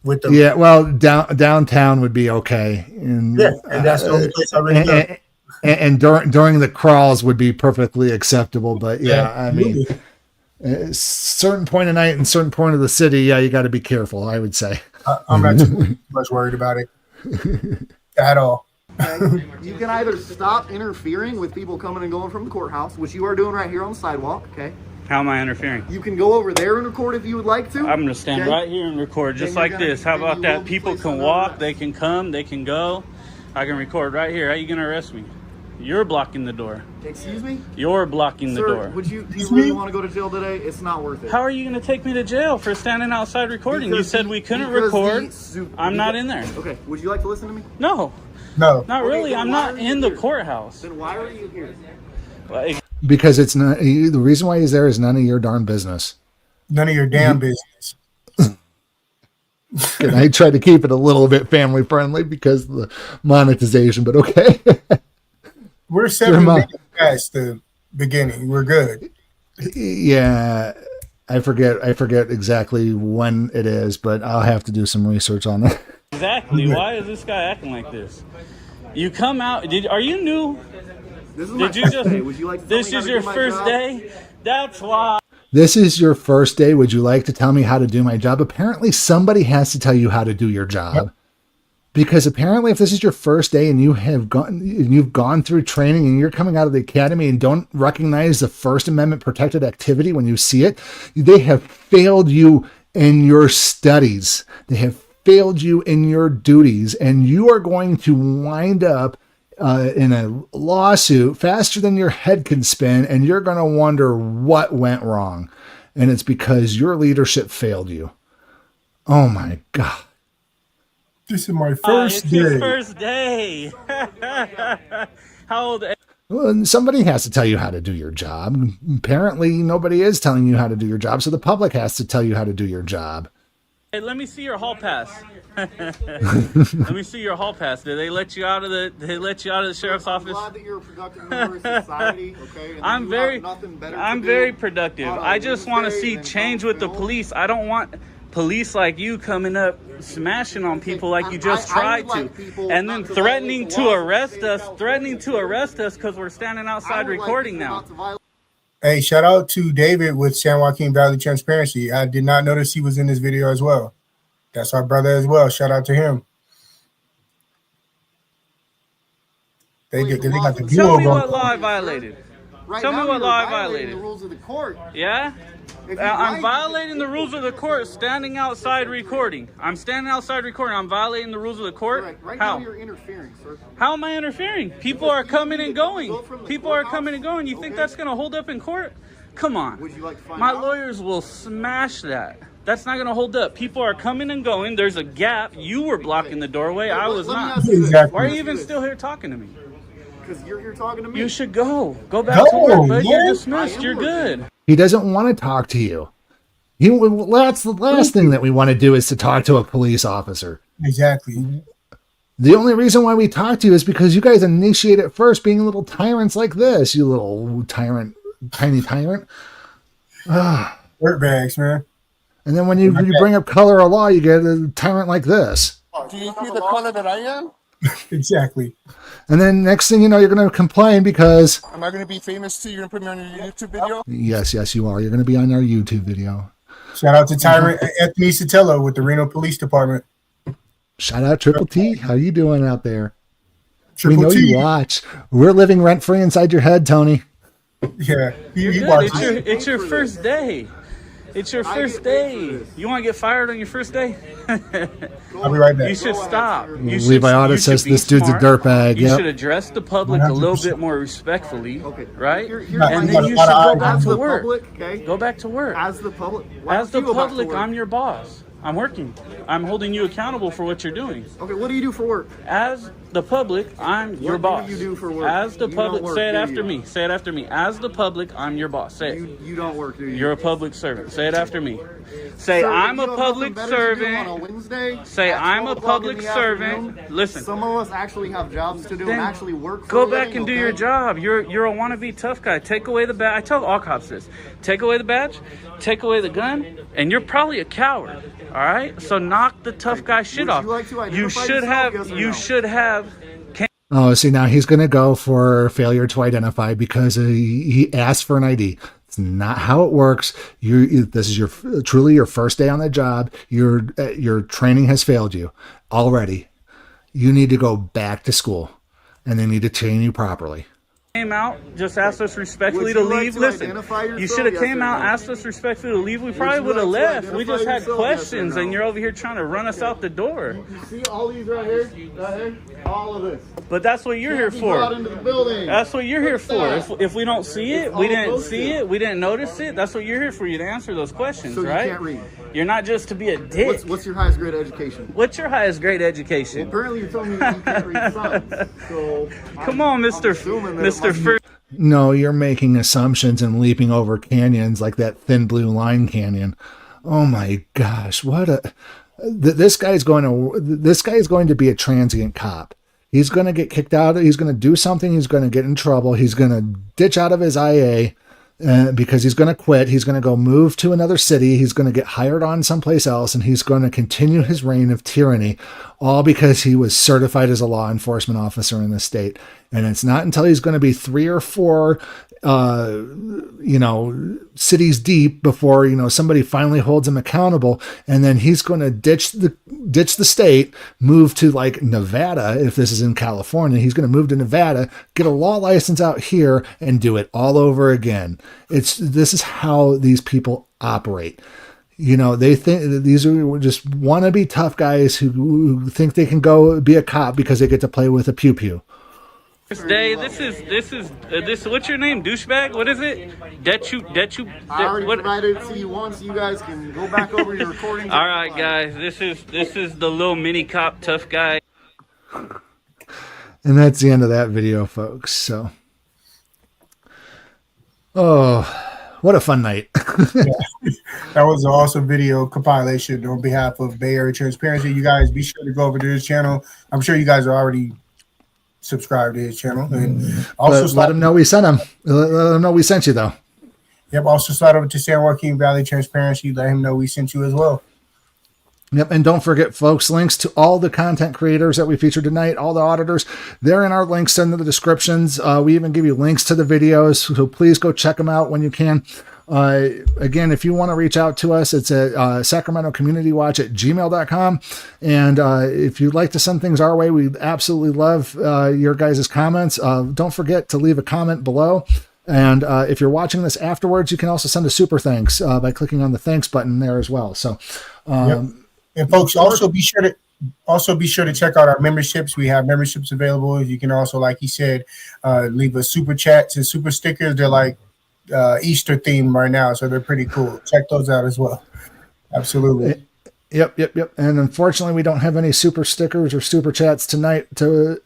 with them. Yeah, well, downtown would be okay. And that's the only place I really go. And during the crawls would be perfectly acceptable. But I mean, certain point of night and certain point of the city, you got to be careful. I would say. I'm not too much worried about it at all. You can either stop interfering with people coming and going from the courthouse, which you are doing right here on the sidewalk, okay? How am I interfering? You can go over there and record if you would like to. I'm gonna stand right here and record just like this. How about that? People can walk, they can come, they can go. I can record right here. How you gonna arrest me? You're blocking the door. Excuse me? You're blocking the door. Do you really want to go to jail today? It's not worth it. How are you going to take me to jail for standing outside recording? You said we couldn't record. I'm not in there. Okay, would you like to listen to me? No. No. Not really. I'm not in the courthouse. Then why are you here? Because it's not the reason why he's there is none of your darn business. None of your damn business. And I tried to keep it a little bit family friendly because of the monetization, but okay. We're 7 minutes past the beginning. We're good. Yeah, I forget exactly when it is, but I'll have to do some research on that. Exactly. Why is this guy acting like this? You come out. Are you new? This is my first day. Would you like to tell me how to do my first job? day? That's why. This is your first day. Would you like to tell me how to do my job? Apparently, somebody has to tell you how to do your job. Yep. Because apparently if this is your first day and you've gone through training and you're coming out of the academy and don't recognize the First Amendment protected activity when you see it, they have failed you in your studies. They have failed you in your duties, and you are going to wind up in a lawsuit faster than your head can spin, and you're going to wonder what went wrong. And it's because your leadership failed you. Oh my God. This is my first day. It's his first day. How old? Well, somebody has to tell you how to do your job. Apparently, nobody is telling you how to do your job, so the public has to tell you how to do your job. Hey, let me see your hall pass. Let me see your hall pass. Did they let you out of the? Did they let you out of the sheriff's office? I'm glad that you're a productive member of society. Okay. And I'm very productive. I just want to see change with the police. I don't want police like you coming up smashing on people like you just tried to, and then threatening to arrest us. Threatening to arrest us because we're standing outside recording now. Hey, shout out to David with San Joaquin Valley Transparency. I did not notice he was in this video as well. That's our brother as well. Shout out to him. They got the duo. Tell me what law I violated. Tell me what law I violated. The rules of the court. Yeah? I'm violating the rules of the court standing outside recording. I'm standing outside recording. I'm violating the rules of the court. Right How? now you're interfering, sir. How am I interfering? People are coming and going. People are coming and going. You think that's going to hold up in court? Come on. Would you like to find My out? lawyers will smash that. That's not going to hold up. People are coming and going. There's a gap. You were blocking the doorway. I was not. Why are you even still here talking to me? Because you're here talking to me. You should go. Go back to work, bud. You're dismissed. You're good. He doesn't want to talk to you. That's the last thing that we want to do is to talk to a police officer. Exactly. The only reason why we talk to you is because you guys initiate it first, being little tyrants like this. You little tyrant, tiny tyrant. Dirtbags, man. And then when you bring up color of law, you get a tyrant like this. Do you see the color that I am? Exactly. And then next thing you know, you're going to complain because... Am I going to be famous too? You're going to put me on your YouTube video? Yes, you are. You're going to be on our YouTube video. Shout out to Tyrant Anthony Sotelo with the Reno Police Department. Shout out Triple T. How you doing out there? Triple we know T. You watch. We're living rent-free inside your head, Tony. Yeah. It's your first day. It's your first day. You want to get fired on your first day? I'll be right back. You should stop. Levi Audit says this dude's a dirtbag. You should address the public 100%. A little bit more respectfully, right? And then you should go back to work. Public, Go back to work. As the public, I'm your boss. I'm working. I'm holding you accountable for what you're doing. Okay, what do you do for work? As the public, I'm your boss. What do you do for work? As the public, say it after me. Say it after me. As the public, I'm your boss. Say it. You don't work, do you? You're a public servant. Say it after me. Say, I'm a public servant. On a Wednesday, say, I'm a public servant. Listen. Some of us actually have jobs to do and actually work for Go back and do your job. You're a wannabe tough guy. Take away the badge. I tell all cops this. Take away the badge, take away the gun, and you're probably a coward. All right? So knock the tough guy shit off. You should have. Oh, see, now he's going to go for failure to identify because he asked for an ID. It's not how it works. This is truly your first day on the job. Your training has failed you already. You need to go back to school, and they need to train you properly. Came out, just asked us respectfully to leave. Listen, you should have came out, asked us respectfully to leave. We probably would have left. We just had questions, and you're over here trying to run us out the door. You see all these right here? All of this. But that's what you're here for. That's what you're here for. If we don't see it, we didn't see it, we didn't notice it. That's what you're here for. You to answer those questions, right? You can't read. You're not just to be a dick. What's your highest grade education? What's your highest grade education? Well, apparently you're telling me you can't read signs. So come on, Mr. First. No, you're making assumptions and leaping over canyons like that Thin Blue Line canyon. Oh my gosh, this guy's going to be a transient cop. He's going to get kicked out. He's going to do something. He's going to get in trouble. He's going to ditch out of his IA. Because he's going to quit. He's going to go move to another city. He's going to get hired on someplace else, and he's going to continue his reign of tyranny, all because he was certified as a law enforcement officer in the state. And it's not until he's going to be 3 or 4, cities deep before, somebody finally holds him accountable. And then he's going to ditch the state, move to like Nevada. If this is in California, he's going to move to Nevada, get a law license out here and do it all over again. This is how these people operate. They think these are just wannabe tough guys who think they can go be a cop because they get to play with a pew-pew. Day. This is what's your name, douchebag? What is it? Detu. I already provided it to you once. You guys can go back over your recordings. All right, guys. This is the little mini cop tough guy. And that's the end of that video, folks. So, oh, what a fun night. That was an awesome video compilation on behalf of Bay Area Transparency. You guys be sure to go over to his channel. I'm sure you guys are already subscribed to his channel. And also let him know we sent him. Let him know we sent you, though. Yep. Also slide over to San Joaquin Valley Transparency. Let him know we sent you as well. Yep. And don't forget, folks, links to all the content creators that we featured tonight, all the auditors, they're in our links in the descriptions. We even give you links to the videos. So please go check them out when you can. Again, if you want to reach out to us, it's at Sacramento Community Watch at gmail.com. And if you'd like to send things our way, we absolutely love your guys' comments. Don't forget to leave a comment below. And if you're watching this afterwards, you can also send a super thanks by clicking on the thanks button there as well. So, yep. And folks, also be sure to check out our memberships. We have memberships available. You can also, like he said, leave us super chats and super stickers. They're like Easter themed right now, so they're pretty cool. Check those out as well. Absolutely. Yep. And unfortunately, we don't have any super stickers or super chats tonight to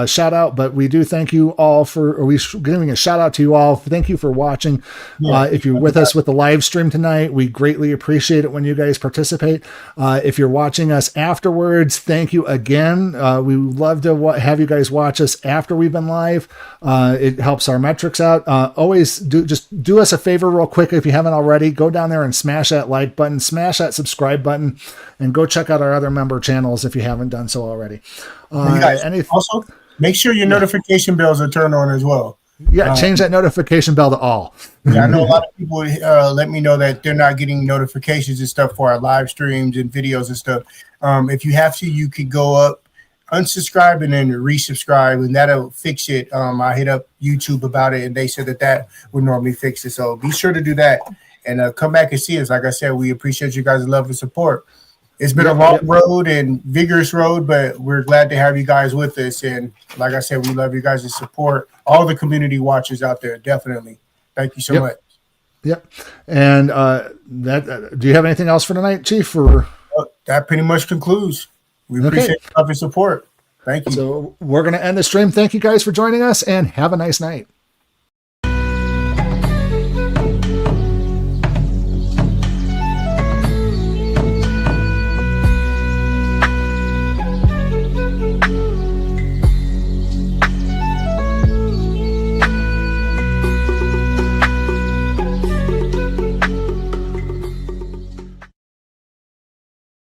shout out, but we do thank you all giving a shout out to you all. Thank you for watching. If you're with us with the live stream tonight, we greatly appreciate it when you guys participate. If you're watching us afterwards, thank you again. We would love to have you guys watch us after we've been live. It helps our metrics out. Always do us a favor real quick. If you haven't already, go down there and smash that like button, smash that subscribe button, and go check out our other member channels if you haven't done so already. You guys also make sure your notification bells are turned on as well. Yeah, change that notification bell to all. Yeah, I know a lot of people let me know that they're not getting notifications and stuff for our live streams and videos and stuff. If you have to, you could go up, unsubscribe, and then resubscribe, and that'll fix it. I hit up YouTube about it, and they said that would normally fix it. So be sure to do that. And come back and see us. Like I said, we appreciate you guys' love and support. It's been a long road and vigorous road, but we're glad to have you guys with us. And like I said, we love you guys' support. All the community watchers out there, definitely. Thank you so much. Yep. And do you have anything else for tonight, Chief? Or that pretty much concludes. We appreciate your love and support. Thank you. So we're going to end the stream. Thank you guys for joining us, and have a nice night.